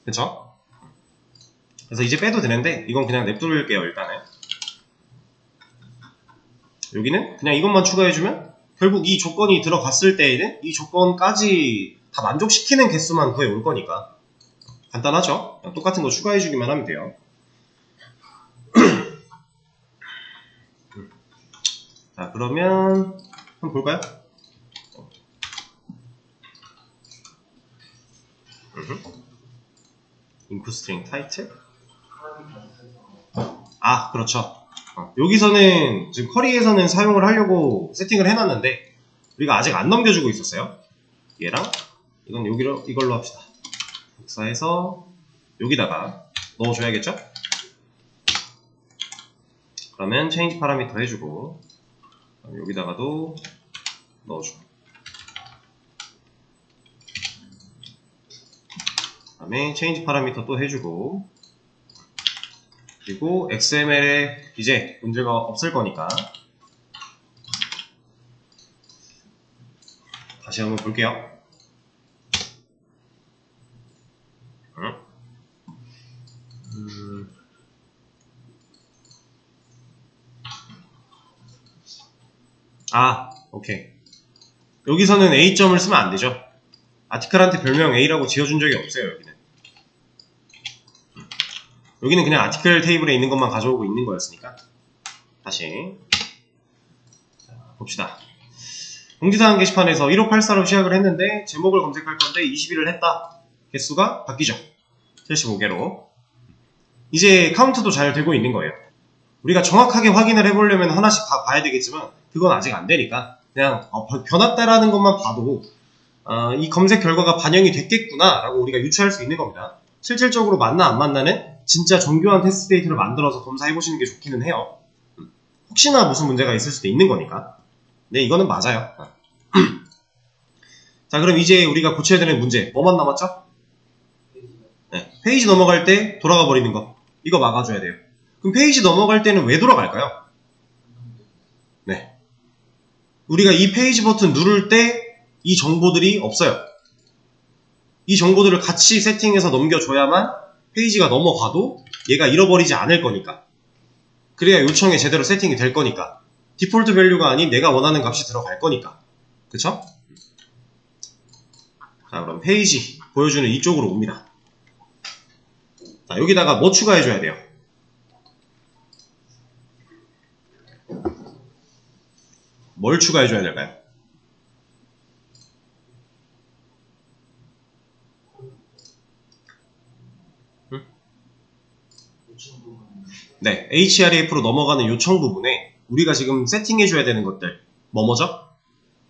Speaker 1: 그쵸? 그래서 이제 빼도 되는데 이건 그냥 냅둘게요. 일단은 여기는 그냥 이것만 추가해주면 결국 이 조건이 들어갔을 때에는 이 조건까지 다 만족시키는 개수만 구해올 거니까 간단하죠? 그냥 똑같은 거 추가해주기만 하면 돼요. 자, 그러면 한번 볼까요? input string title. 아, 그렇죠. 여기서는 지금 쿼리에서는 사용을 하려고 세팅을 해놨는데 우리가 아직 안 넘겨주고 있었어요. 얘랑 이건 이걸로 합시다. 복사해서 여기다가 넣어줘야겠죠? 그러면 change 파라미터 해주고 여기다가도 넣어주고 그 다음에 change 파라미터 또 해주고 그리고 XML에 이제 문제가 없을 거니까 다시 한번 볼게요. 오케이. 여기서는 A점을 쓰면 안 되죠. 아티클한테 별명 A라고 지어준 적이 없어요. 여기는 그냥 아티클 테이블에 있는 것만 가져오고 있는 거였으니까. 다시 봅시다. 공지사항 게시판에서 1584로 시작을 했는데 제목을 검색할 건데 20일을 했다. 개수가 바뀌죠. 75개로. 이제 카운트도 잘 되고 있는 거예요. 우리가 정확하게 확인을 해보려면 하나씩 다 봐야 되겠지만 그건 아직 안 되니까 그냥 변했다라는 것만 봐도 이 검색 결과가 반영이 됐겠구나 라고 우리가 유추할 수 있는 겁니다. 실질적으로 맞나 안 맞나는 진짜 정교한 테스트 데이터를 만들어서 검사해보시는 게 좋기는 해요. 혹시나 무슨 문제가 있을 수도 있는 거니까. 네, 이거는 맞아요. 자, 그럼 이제 우리가 고쳐야 되는 문제 뭐만 남았죠? 네, 페이지 넘어갈 때 돌아가 버리는 거. 이거 막아줘야 돼요. 그럼 페이지 넘어갈 때는 왜 돌아갈까요? 네, 우리가 이 페이지 버튼 누를 때 이 정보들이 없어요. 이 정보들을 같이 세팅해서 넘겨줘야만 페이지가 넘어가도 얘가 잃어버리지 않을 거니까. 그래야 요청에 제대로 세팅이 될 거니까. 디폴트 밸류가 아닌 내가 원하는 값이 들어갈 거니까. 그쵸? 자, 그럼 페이지 보여주는 이쪽으로 옵니다. 자, 여기다가 뭐 추가해줘야 돼요? 뭘 추가해줘야 될까요? 네, href로 넘어가는 요청 부분에 우리가 지금 세팅해줘야 되는 것들 뭐죠?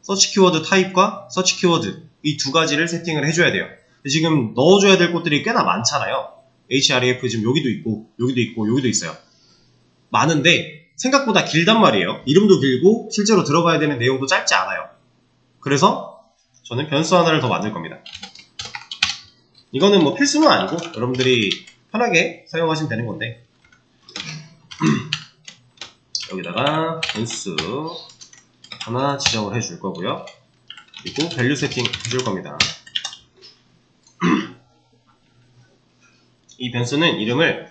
Speaker 1: 서치 키워드 타입과 서치 키워드 이 두 가지를 세팅을 해줘야 돼요. 지금 넣어줘야 될 것들이 꽤나 많잖아요. href 지금 여기도 있고 여기도 있고 여기도 있어요. 많은데 생각보다 길단 말이에요. 이름도 길고 실제로 들어가야 되는 내용도 짧지 않아요. 그래서 저는 변수 하나를 더 만들 겁니다. 이거는 뭐 필수는 아니고 여러분들이 편하게 사용하시면 되는 건데 여기다가 변수 하나 지정을 해줄 거고요. 그리고 밸류 세팅 해줄 겁니다. 이 변수는 이름을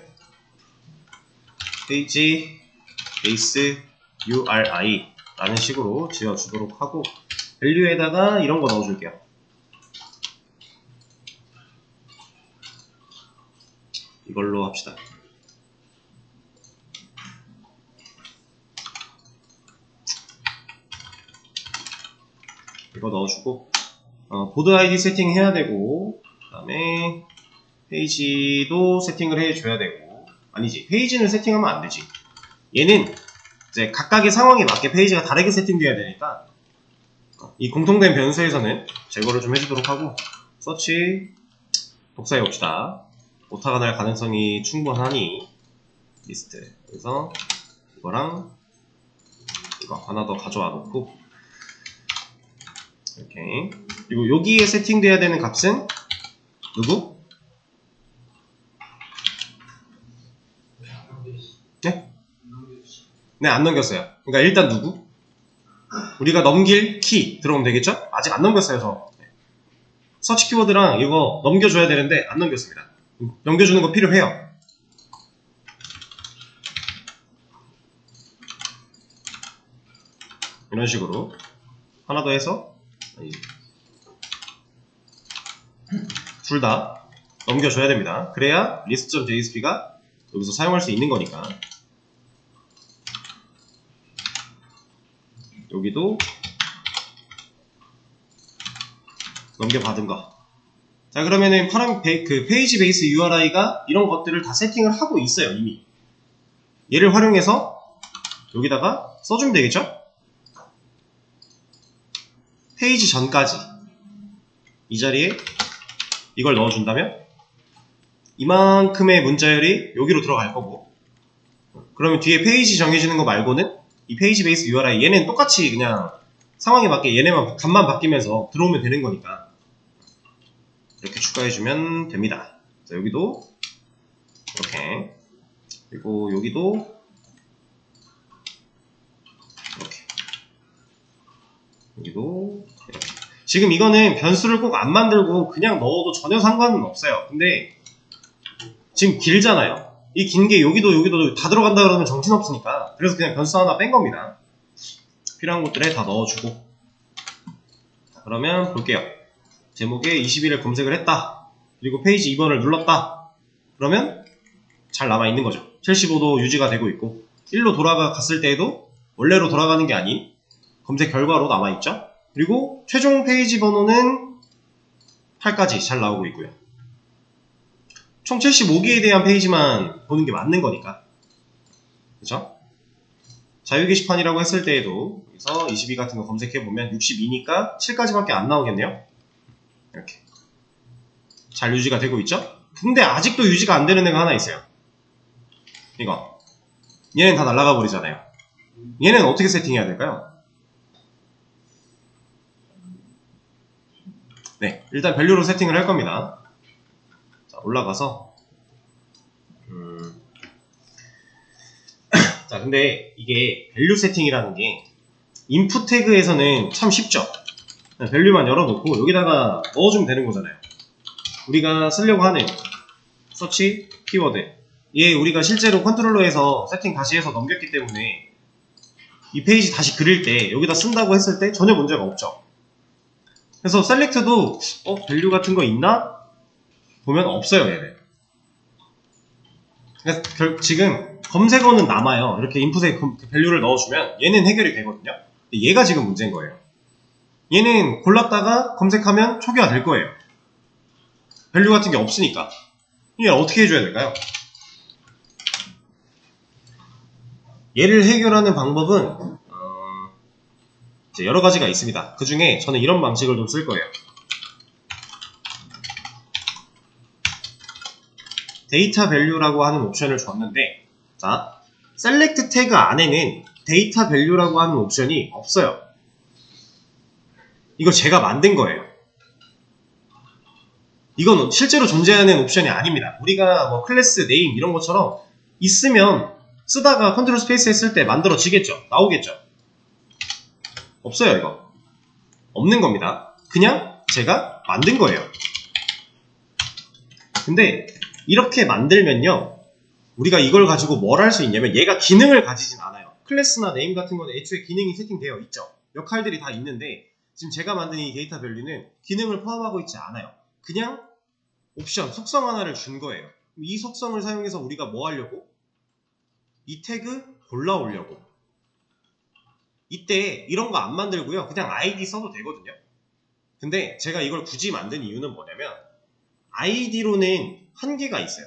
Speaker 1: 페이지 베이스 URI 라는 식으로 지어주도록 하고 밸류에다가 이런 거 넣어줄게요. 이걸로 합시다. 이거 넣어주고 보드 아이디 세팅해야 되고 그 다음에 페이지도 세팅을 해줘야 되고 아니지 페이지는 세팅하면 안되지. 얘는 이제 각각의 상황에 맞게 페이지가 다르게 세팅돼야 되니까 이 공통된 변수에서는 제거를 좀 해주도록 하고 서치 복사해 봅시다. 오타가 날 가능성이 충분하니 리스트 그래서 이거랑 이거 하나 더 가져와 놓고 이렇게 그리고 여기에 세팅돼야 되는 값은 누구? 네? 네, 안 넘겼어요. 그러니까 일단 누구? 우리가 넘길 키 들어오면 되겠죠? 아직 안 넘겼어요, 저. 서치 키워드랑 이거 넘겨줘야 되는데 안 넘겼습니다. 넘겨주는 거 필요해요. 이런 식으로 하나 더 해서 둘 다 넘겨줘야 됩니다. 그래야 list.jsp가 여기서 사용할 수 있는 거니까. 여기도 넘겨받은 거. 자, 그러면은 그 페이지 베이스 URI가 이런 것들을 다 세팅을 하고 있어요, 이미. 얘를 활용해서 여기다가 써주면 되겠죠? 페이지 전까지 이 자리에 이걸 넣어준다면 이만큼의 문자열이 여기로 들어갈 거고 그러면 뒤에 페이지 정해지는 거 말고는 이 페이지 베이스 URI 얘는 똑같이 그냥 상황에 맞게 얘네만 값만 바뀌면서 들어오면 되는 거니까 이렇게 추가해주면 됩니다. 자, 여기도 이렇게 그리고 여기도 이렇게 여기도 이렇게 지금 이거는 변수를 꼭 안 만들고 그냥 넣어도 전혀 상관은 없어요. 근데 지금 길잖아요. 이 긴 게 여기도 다 들어간다 그러면 정신없으니까 그래서 그냥 변수 하나 뺀 겁니다. 필요한 것들에 다 넣어주고 그러면 볼게요. 제목에 21을 검색을 했다. 그리고 페이지 2번을 눌렀다. 그러면 잘 남아있는 거죠. 75도 유지가 되고 있고 1로 돌아갔을 때에도 원래로 돌아가는 게 아닌 검색 결과로 남아있죠. 그리고 최종 페이지 번호는 8까지 잘 나오고 있고요. 총 75개에 대한 페이지만 보는 게 맞는 거니까. 그쵸? 자유 게시판이라고 했을 때에도 여기서 22 같은 거 검색해보면 62니까 7까지밖에 안 나오겠네요. 이렇게 잘 유지가 되고 있죠? 근데 아직도 유지가 안 되는 애가 하나 있어요. 이거. 얘는 다 날아가 버리잖아요. 얘는 어떻게 세팅해야 될까요? 네, 일단 밸류로 세팅을 할 겁니다. 자, 올라가서 자, 근데 이게 밸류 세팅이라는 게 인풋 태그에서는 참 쉽죠. 밸류만 열어놓고 여기다가 넣어주면 되는 거잖아요. 우리가 쓰려고 하는 서치 키워드, 얘 우리가 실제로 컨트롤러에서 세팅 다시 해서 넘겼기 때문에 이 페이지 다시 그릴 때 여기다 쓴다고 했을 때 전혀 문제가 없죠. 그래서 셀렉트도 밸류 같은 거 있나? 보면 없어요. 얘는. 그래서 지금 검색어는 남아요. 이렇게 인풋에 밸류를 넣어주면 얘는 해결이 되거든요. 근데 얘가 지금 문제인 거예요. 얘는 골랐다가 검색하면 초기화 될 거예요. 밸류 같은 게 없으니까. 이걸 어떻게 해줘야 될까요? 얘를 해결하는 방법은 이제 여러 가지가 있습니다. 그 중에 저는 이런 방식을 좀 쓸 거예요. 데이터 밸류라고 하는 옵션을 줬는데, 자, 셀렉트 태그 안에는 데이터 밸류라고 하는 옵션이 없어요. 이거 제가 만든 거예요. 이건 실제로 존재하는 옵션이 아닙니다. 우리가 뭐 클래스, 네임 이런 것처럼 있으면 쓰다가 컨트롤 스페이스 했을 때 만들어지겠죠. 나오겠죠. 없어요. 이거 없는 겁니다. 그냥 제가 만든 거예요. 근데 이렇게 만들면요, 우리가 이걸 가지고 뭘 할 수 있냐면 얘가 기능을 가지진 않아요. 클래스나 네임 같은 거는 애초에 기능이 세팅되어 있죠. 역할들이 다 있는데 지금 제가 만든 이 데이터 밸류는 기능을 포함하고 있지 않아요. 그냥 옵션, 속성 하나를 준 거예요. 이 속성을 사용해서 우리가 뭐 하려고? 이 태그 골라오려고. 이때 이런 거 안 만들고요, 그냥 아이디 써도 되거든요. 근데 제가 이걸 굳이 만든 이유는 뭐냐면 아이디로는 한계가 있어요.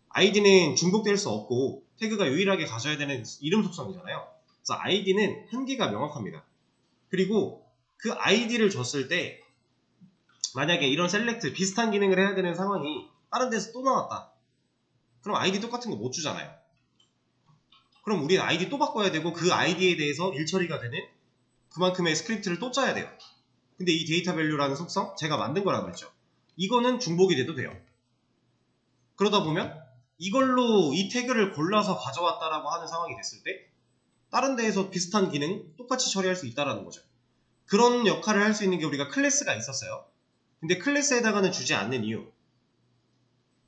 Speaker 1: 아이디는 중복될 수 없고 태그가 유일하게 가져야 되는 이름 속성이잖아요. 그래서 아이디는 한계가 명확합니다. 그리고 그 아이디를 줬을 때 만약에 이런 셀렉트 비슷한 기능을 해야 되는 상황이 다른 데서 또 나왔다. 그럼 아이디 똑같은 거 못 주잖아요. 그럼 우리는 아이디 또 바꿔야 되고 그 아이디에 대해서 일처리가 되는 그만큼의 스크립트를 또 짜야 돼요. 근데 이 데이터 밸류라는 속성 제가 만든 거라고 그랬죠. 이거는 중복이 돼도 돼요. 그러다 보면 이걸로 이 태그를 골라서 가져왔다라고 하는 상황이 됐을 때 다른 데에서 비슷한 기능 똑같이 처리할 수 있다라는 거죠. 그런 역할을 할 수 있는 게 우리가 클래스가 있었어요. 근데 클래스에다가는 주지 않는 이유,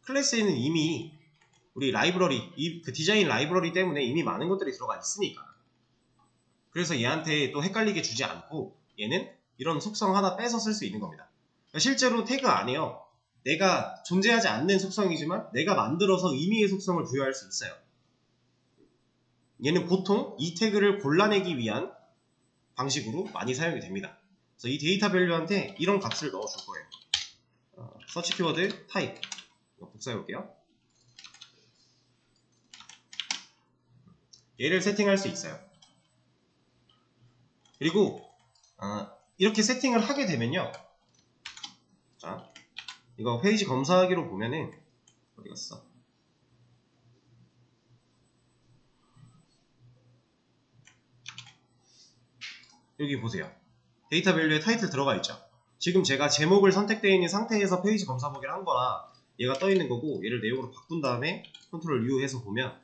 Speaker 1: 클래스에는 이미 우리 라이브러리, 그 디자인 라이브러리 때문에 이미 많은 것들이 들어가 있으니까. 그래서 얘한테 또 헷갈리게 주지 않고 얘는 이런 속성 하나 빼서 쓸 수 있는 겁니다. 그러니까 실제로 태그 안에요, 내가 존재하지 않는 속성이지만 내가 만들어서 의미의 속성을 부여할 수 있어요. 얘는 보통 이 태그를 골라내기 위한 방식으로 많이 사용이 됩니다. 그래서 이 데이터 밸류한테 이런 값을 넣어줄 거예요. 서치 키워드 타입, 이거 복사해 볼게요. 얘를 세팅할 수 있어요. 그리고 이렇게 세팅을 하게 되면요, 자, 이거 페이지 검사하기로 보면은 어디 갔어? 여기 보세요. 데이터 밸류에 타이틀 들어가 있죠. 지금 제가 제목을 선택되어 있는 상태에서 페이지 검사 보기를 한 거라 얘가 떠 있는 거고, 얘를 내용으로 바꾼 다음에 컨트롤 U 해서 보면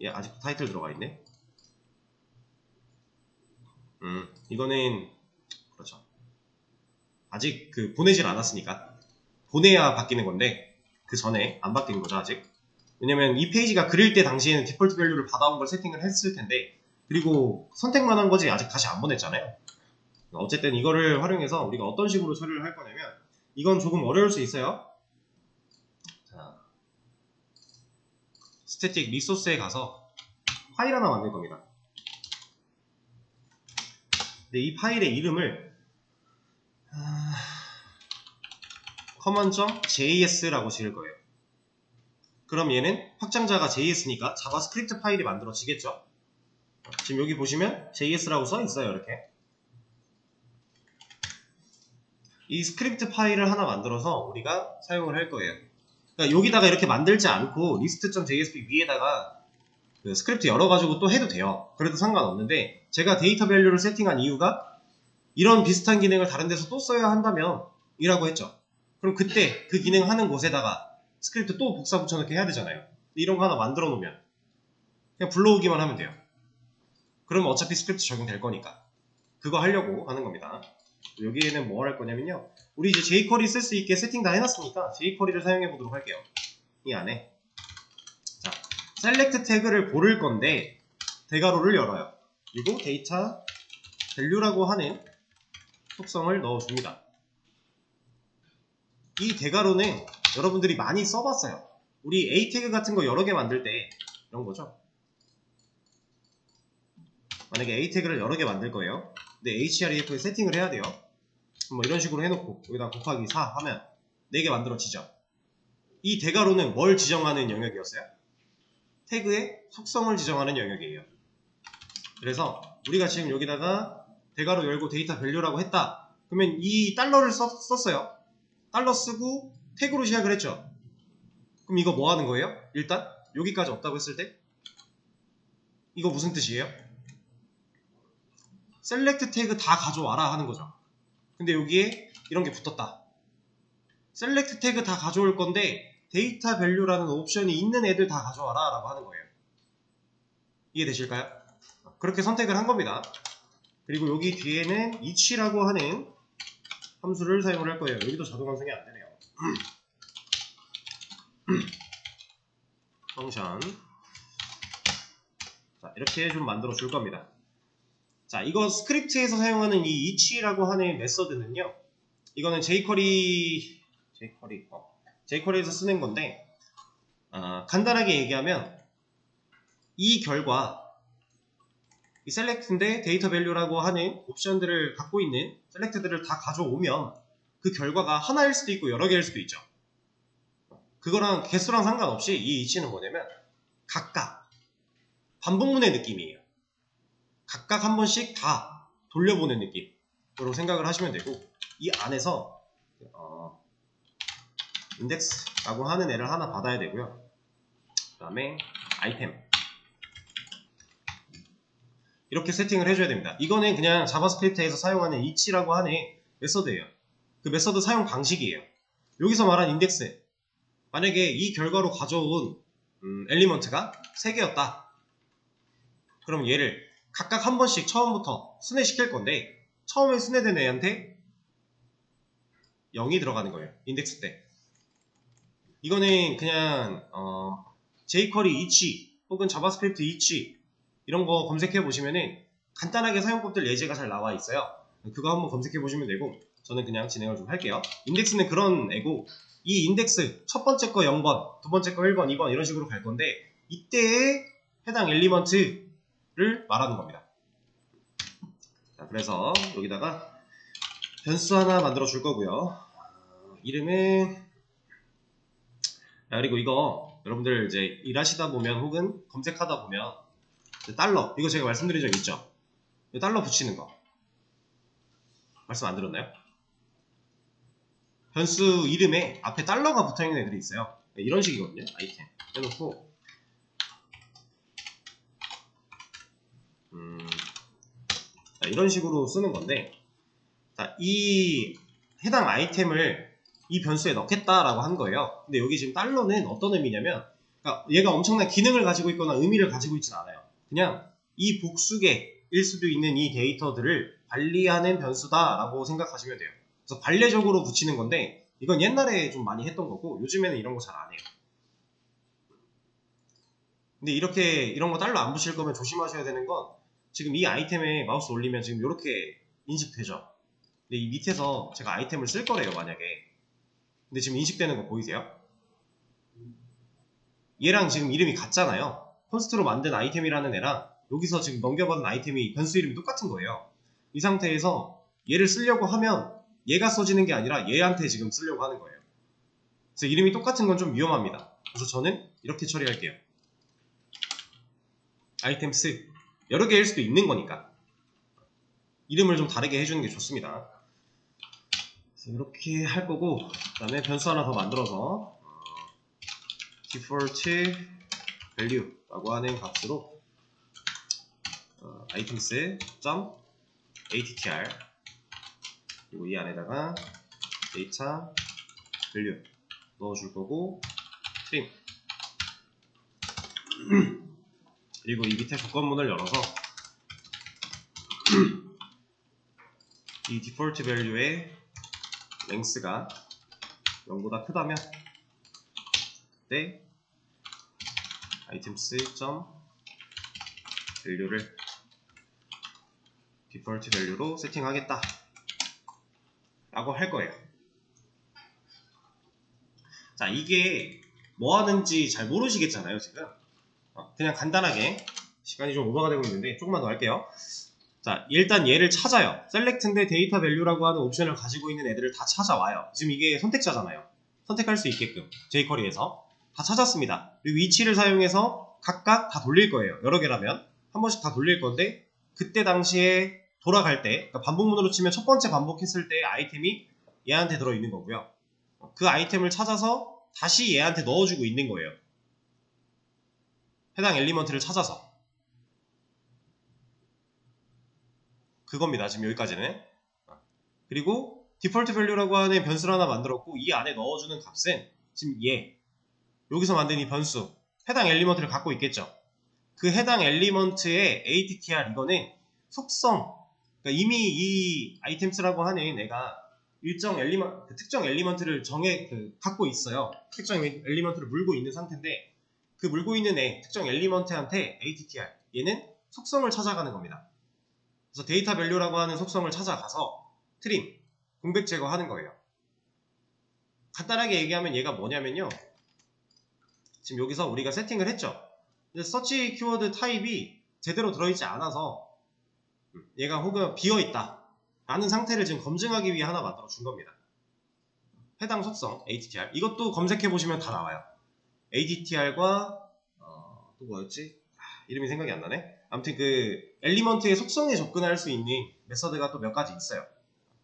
Speaker 1: 얘 아직도 타이틀 들어가 있네. 이거는 그렇죠. 아직 그 보내질 않았으니까 보내야 바뀌는 건데 그 전에 안 바뀐 거죠 아직. 왜냐면 이 페이지가 그릴 때 당시에는 디폴트 밸류를 받아온 걸 세팅을 했을 텐데, 그리고 선택만 한 거지 아직 다시 안 보냈잖아요. 어쨌든 이거를 활용해서 우리가 어떤 식으로 처리를 할 거냐면, 이건 조금 어려울 수 있어요. 자, 스태틱 리소스에 가서 파일 하나 만들 겁니다. 근데 이 파일의 이름을 common.js라고 지을 거예요. 그럼 얘는 확장자가 JS니까 자바스크립트 파일이 만들어지겠죠. 지금 여기 보시면 JS라고 써 있어요. 이렇게 이 스크립트 파일을 하나 만들어서 우리가 사용을 할 거예요. 그러니까 그러니까 여기다가 이렇게 만들지 않고 list.jsp 위에다가 그 스크립트 열어가지고 또 해도 돼요. 그래도 상관없는데 제가 데이터 밸류를 세팅한 이유가 이런 비슷한 기능을 다른 데서 또 써야 한다면 이라고 했죠. 그럼 그때 그 기능 하는 곳에다가 스크립트 또 복사 붙여넣기 해야 되잖아요. 이런 거 하나 만들어 놓으면 그냥 불러오기만 하면 돼요. 그러면 어차피 스크립트 적용될 거니까 그거 하려고 하는 겁니다. 여기에는 뭐 할 거냐면요, 우리 이제 jQuery 쓸 수 있게 세팅 다 해놨으니까 jQuery를 사용해 보도록 할게요. 이 안에 자, select 태그를 고를 건데 대괄호를 열어요. 그리고 데이터 value라고 하는 속성을 넣어줍니다. 이 대괄호는 여러분들이 많이 써봤어요. 우리 a 태그 같은 거 여러 개 만들 때 이런 거죠. 만약에 a 태그를 여러 개 만들 거예요. 근데 href에 세팅을 해야 돼요. 뭐 이런 식으로 해놓고 여기다 곱하기 4 하면 4개 만들어지죠. 이 대괄호는 뭘 지정하는 영역이었어요? 태그의 속성을 지정하는 영역이에요. 그래서 우리가 지금 여기다가 대괄호 열고 데이터 밸류라고 했다. 그러면 이 달러를 썼어요. 달러 쓰고 태그로 시작을 했죠. 그럼 이거 뭐 하는 거예요? 일단 여기까지 없다고 했을 때 이거 무슨 뜻이에요? 셀렉트 태그 다 가져와라 하는 거죠. 근데 여기에 이런 게 붙었다. 셀렉트 태그 다 가져올 건데 데이터 밸류라는 옵션이 있는 애들 다 가져와라 라고 하는 거예요. 이해되실까요? 그렇게 선택을 한 겁니다. 그리고 여기 뒤에는 each라고 하는 함수를 사용을 할 거예요. 여기도 자동 완성이 안 되네요. 펑션. 자, 이렇게 좀 만들어 줄 겁니다. 자, 이거 스크립트에서 사용하는 이 each라고 하는 메서드는요, 이거는 jQuery에서 쓰는 건데, 간단하게 얘기하면 이 결과, 이 select인데 데이터 밸류라고 하는 옵션들을 갖고 있는 select들을 다 가져오면 그 결과가 하나일 수도 있고 여러 개일 수도 있죠. 그거랑 개수랑 상관없이 이 each는 뭐냐면 각각 반복문의 느낌이에요. 각각 한 번씩 다 돌려보는 느낌으로 생각을 하시면 되고, 이 안에서 인덱스라고 하는 애를 하나 받아야 되고요. 그 다음에 아이템 이렇게 세팅을 해줘야 됩니다. 이거는 그냥 자바스크립트에서 사용하는 each라고 하는 메서드예요. 그 메서드 사용 방식이에요. 여기서 말한 인덱스, 만약에 이 결과로 가져온 엘리먼트가 3개였다. 그럼 얘를 각각 한 번씩 처음부터 순회시킬 건데, 처음에 순회된 애한테 0이 들어가는 거예요. 인덱스 때. 이거는 그냥 jQuery each 혹은 자바스크립트 each 이런 거 검색해 보시면은 간단하게 사용법들 예제가 잘 나와 있어요. 그거 한번 검색해 보시면 되고, 저는 그냥 진행을 좀 할게요. 인덱스는 그런 애고, 이 인덱스 첫 번째 거 0번, 두 번째 거 1번, 2번 이런 식으로 갈 건데, 이때에 해당 엘리먼트를 말하는 겁니다. 자, 그래서 여기다가 변수 하나 만들어 줄 거고요. 이름은, 그리고 이거 여러분들 이제 일하시다 보면 혹은 검색하다 보면 달러, 이거 제가 말씀드린 적 있죠? 달러 붙이는 거 말씀 안 들었나요? 변수 이름에 앞에 달러가 붙어있는 애들이 있어요. 이런 식이거든요. 아이템 해놓고 자, 이런 식으로 쓰는 건데, 자, 이 해당 아이템을 이 변수에 넣겠다라고 한 거예요. 근데 여기 지금 달러는 어떤 의미냐면, 그러니까 얘가 엄청난 기능을 가지고 있거나 의미를 가지고 있진 않아요. 그냥 이 복수계일 수도 있는 이 데이터들을 관리하는 변수다라고 생각하시면 돼요. 그래서 관례적으로 붙이는 건데, 이건 옛날에 좀 많이 했던 거고 요즘에는 이런 거 잘 안 해요. 근데 이렇게 이런 거 달러 안 붙일 거면 조심하셔야 되는 건, 지금 이 아이템에 마우스 올리면 지금 이렇게 인식되죠. 근데 이 밑에서 제가 아이템을 쓸 거래요, 만약에. 근데 지금 인식되는 거 보이세요? 얘랑 지금 이름이 같잖아요. 콘스트로 만든 아이템이라는 애랑 여기서 지금 넘겨받은 아이템이 변수 이름이 똑같은 거예요. 이 상태에서 얘를 쓰려고 하면 얘가 써지는 게 아니라 얘한테 지금 쓰려고 하는 거예요. 그래서 이름이 똑같은 건 좀 위험합니다. 그래서 저는 이렇게 처리할게요. 아이템스, 여러 개일 수도 있는 거니까 이름을 좀 다르게 해주는 게 좋습니다. 그래서 이렇게 할 거고, 그 다음에 변수 하나 더 만들어서 default value라고 하는 값으로 items.attr 그리고 이 안에다가 data value 넣어줄 거고 trim 그리고 이 밑에 조건문을 열어서 이 default value의 length가 0보다 크다면 그때 items.value를 default value로 세팅하겠다 라고 할 거예요. 자, 이게 뭐 하는지 잘 모르시겠잖아요, 지금. 그냥 간단하게 시간이 좀 오버가 되고 있는데 조금만 더 할게요. 자, 일단 얘를 찾아요. select인데 데이터 밸류라고 하는 옵션을 가지고 있는 애들을 다 찾아와요. 지금 이게 선택자잖아요. 선택할 수 있게끔 jQuery에서 다 찾았습니다. 그리고 위치를 사용해서 각각 다 돌릴 거예요. 여러 개라면 한 번씩 다 돌릴 건데 그때 당시에 돌아갈 때, 그러니까 반복문으로 치면 첫 번째 반복했을 때 아이템이 얘한테 들어있는 거고요. 그 아이템을 찾아서 다시 얘한테 넣어주고 있는 거예요. 해당 엘리먼트를 찾아서. 그겁니다. 지금 여기까지는. 그리고 디폴트 밸류라고 하는 변수를 하나 만들었고 이 안에 넣어주는 값은 지금 얘 여기서 만든 이 변수 해당 엘리먼트를 갖고 있겠죠. 그 해당 엘리먼트의 attr 이거는 속성 그러니까 이미 이 아이템스라고 하는 애가 일정 엘리먼트 특정 엘리먼트를 갖고 있어요. 특정 엘리먼트를 물고 있는 상태인데 그 물고 있는 애 특정 엘리먼트한테 attr 얘는 속성을 찾아가는 겁니다. 그래서 데이터 밸류라고 하는 속성을 찾아가서 트림, 공백 제거하는 거예요. 간단하게 얘기하면 얘가 뭐냐면요. 지금 여기서 우리가 세팅을 했죠. 근데 서치 키워드 타입이 제대로 들어있지 않아서 얘가 혹은 비어있다 라는 상태를 지금 검증하기 위해 하나 만들어 준 겁니다. 해당 속성 attr 이것도 검색해 보시면 다 나와요. attr과 또 뭐였지? 이름이 생각이 안 나네. 아무튼 그 엘리먼트의 속성에 접근할 수 있는 메서드가 또 몇 가지 있어요.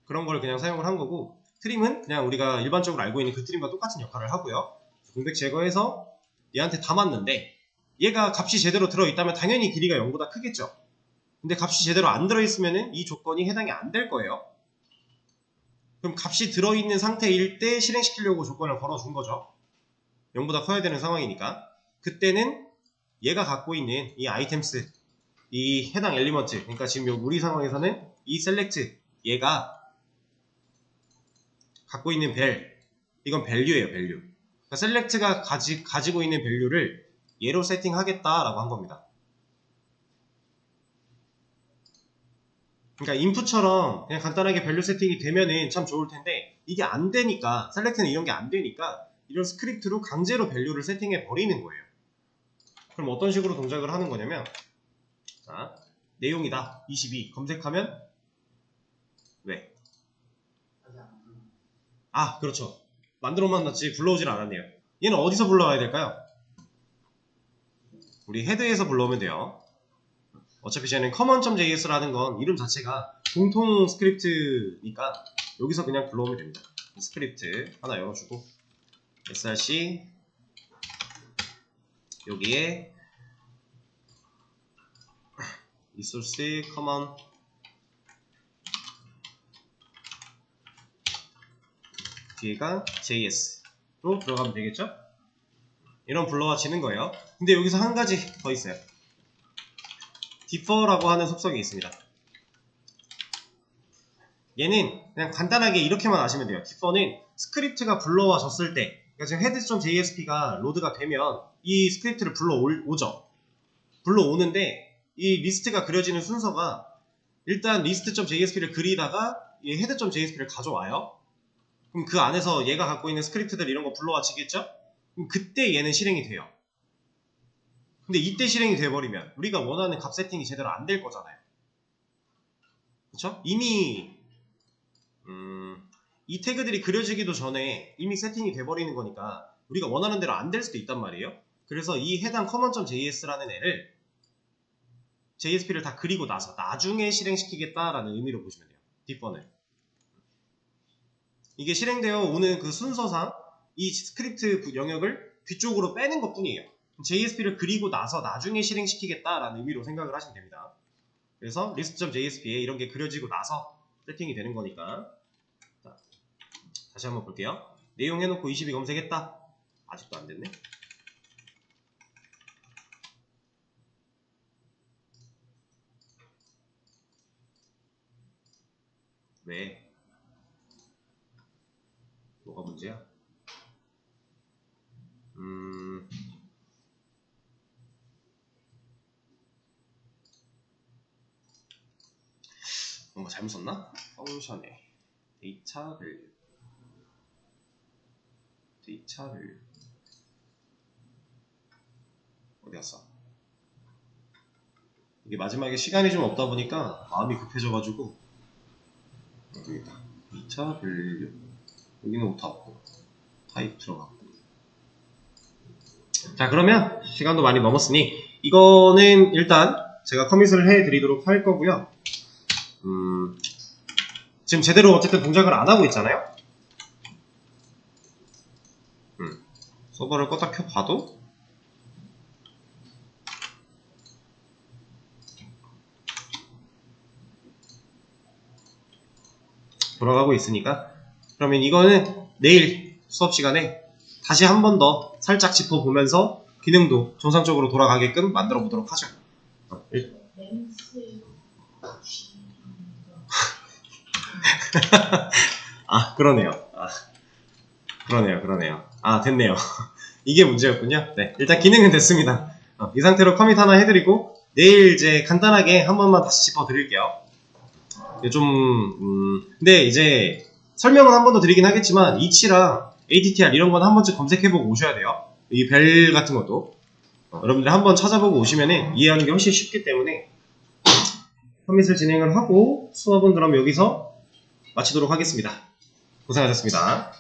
Speaker 1: 그런 걸 그냥 사용을 한 거고 트림은 그냥 우리가 일반적으로 알고 있는 그 트림과 똑같은 역할을 하고요. 공백 제거해서 얘한테 담았는데 얘가 값이 제대로 들어있다면 당연히 길이가 0보다 크겠죠. 근데 값이 제대로 안 들어있으면 이 조건이 해당이 안 될 거예요. 그럼 값이 들어있는 상태일 때 실행시키려고 조건을 걸어준 거죠. 0보다 커야 되는 상황이니까. 그때는 얘가 갖고 있는 이 아이템스, 이 해당 엘리먼트, 그러니까 지금 우리 상황에서는 이 select, 얘가 갖고 있는 밸, 이건 value예요, value. 그러니까 select가 가지고 있는 value를 얘로 세팅하겠다라고 한 겁니다. 그러니까 인풋처럼 그냥 간단하게 밸류 세팅이 되면은 참 좋을 텐데 이게 안 되니까 셀렉트는 이런 게 안 되니까 이런 스크립트로 강제로 밸류를 세팅해 버리는 거예요. 그럼 어떤 식으로 동작을 하는 거냐면 자, 내용이다 22 검색하면 왜? 아 그렇죠. 만들어만 놨지 불러오질 않았네요. 얘는 어디서 불러와야 될까요? 우리 헤드에서 불러오면 돼요. 어차피 쟤는 common.js라는 건 이름 자체가 공통 스크립트니까 여기서 그냥 불러오면 됩니다. 스크립트 하나 열어주고 src 여기에 resource common 뒤에가 js로 들어가면 되겠죠? 이런 불러와지는 거예요. 근데 여기서 한 가지 더 있어요. differ라고 하는 속성이 있습니다. 얘는 그냥 간단하게 이렇게만 아시면 돼요. differ는 스크립트가 불러와졌을 때 그러니까 지금 head.jsp가 로드가 되면 이 스크립트를 불러오죠. 불러오는데 이 리스트가 그려지는 순서가 일단 list.jsp를 그리다가 이 head.jsp를 가져와요. 그럼 그 안에서 얘가 갖고 있는 스크립트들 이런 거 불러와지겠죠? 그럼 그때 얘는 실행이 돼요. 근데 이때 실행이 돼버리면 우리가 원하는 값 세팅이 제대로 안 될 거잖아요. 그쵸? 이미 이 태그들이 그려지기도 전에 이미 세팅이 돼버리는 거니까 우리가 원하는 대로 안 될 수도 있단 말이에요. 그래서 이 해당 common.js라는 애를 JSP를 다 그리고 나서 나중에 실행시키겠다라는 의미로 보시면 돼요. differ는 이게 실행되어 오는 그 순서상 이 스크립트 영역을 뒤쪽으로 빼는 것 뿐이에요. JSP를 그리고 나서 나중에 실행시키겠다라는 의미로 생각을 하시면 됩니다. 그래서 list.jsp에 이런 게 그려지고 나서 세팅이 되는 거니까. 자, 다시 한번 볼게요. 내용 해놓고 22 검색했다. 아직도 안 됐네. 왜? 뭐가 문제야? 뭔가 잘못 썼나? 펑션에 데이터를 어디 갔어? 이게 마지막에 시간이 좀 없다 보니까 마음이 급해져가지고 여기 있다. 데이터 밸류 여기는 오타 없고 타입 들어갔고. 자, 그러면 시간도 많이 넘었으니 이거는 일단 제가 커밋을 해드리도록 할 거고요. 지금 제대로 어쨌든 동작을 안 하고 있잖아요. 서버를 껐다 켜봐도 돌아가고 있으니까, 그러면 이거는 내일 수업 시간에 다시 한 번 더 살짝 짚어보면서 기능도 정상적으로 돌아가게끔 만들어 보도록 하죠. 아, 그러네요. 그러네요. 아, 됐네요. 이게 문제였군요. 네, 일단 기능은 됐습니다. 이 상태로 커밋 하나 해드리고 내일 이제 간단하게 한 번만 다시 짚어드릴게요. 근데 이제 설명은 한 번 더 드리긴 하겠지만 이치랑 ATTR 이런 건 한 번쯤 검색해보고 오셔야 돼요. 이 벨 같은 것도 여러분들 한번 찾아보고 오시면 이해하는 게 훨씬 쉽기 때문에 커밋을 진행을 하고 수업은 그럼 여기서 마치도록 하겠습니다. 고생하셨습니다.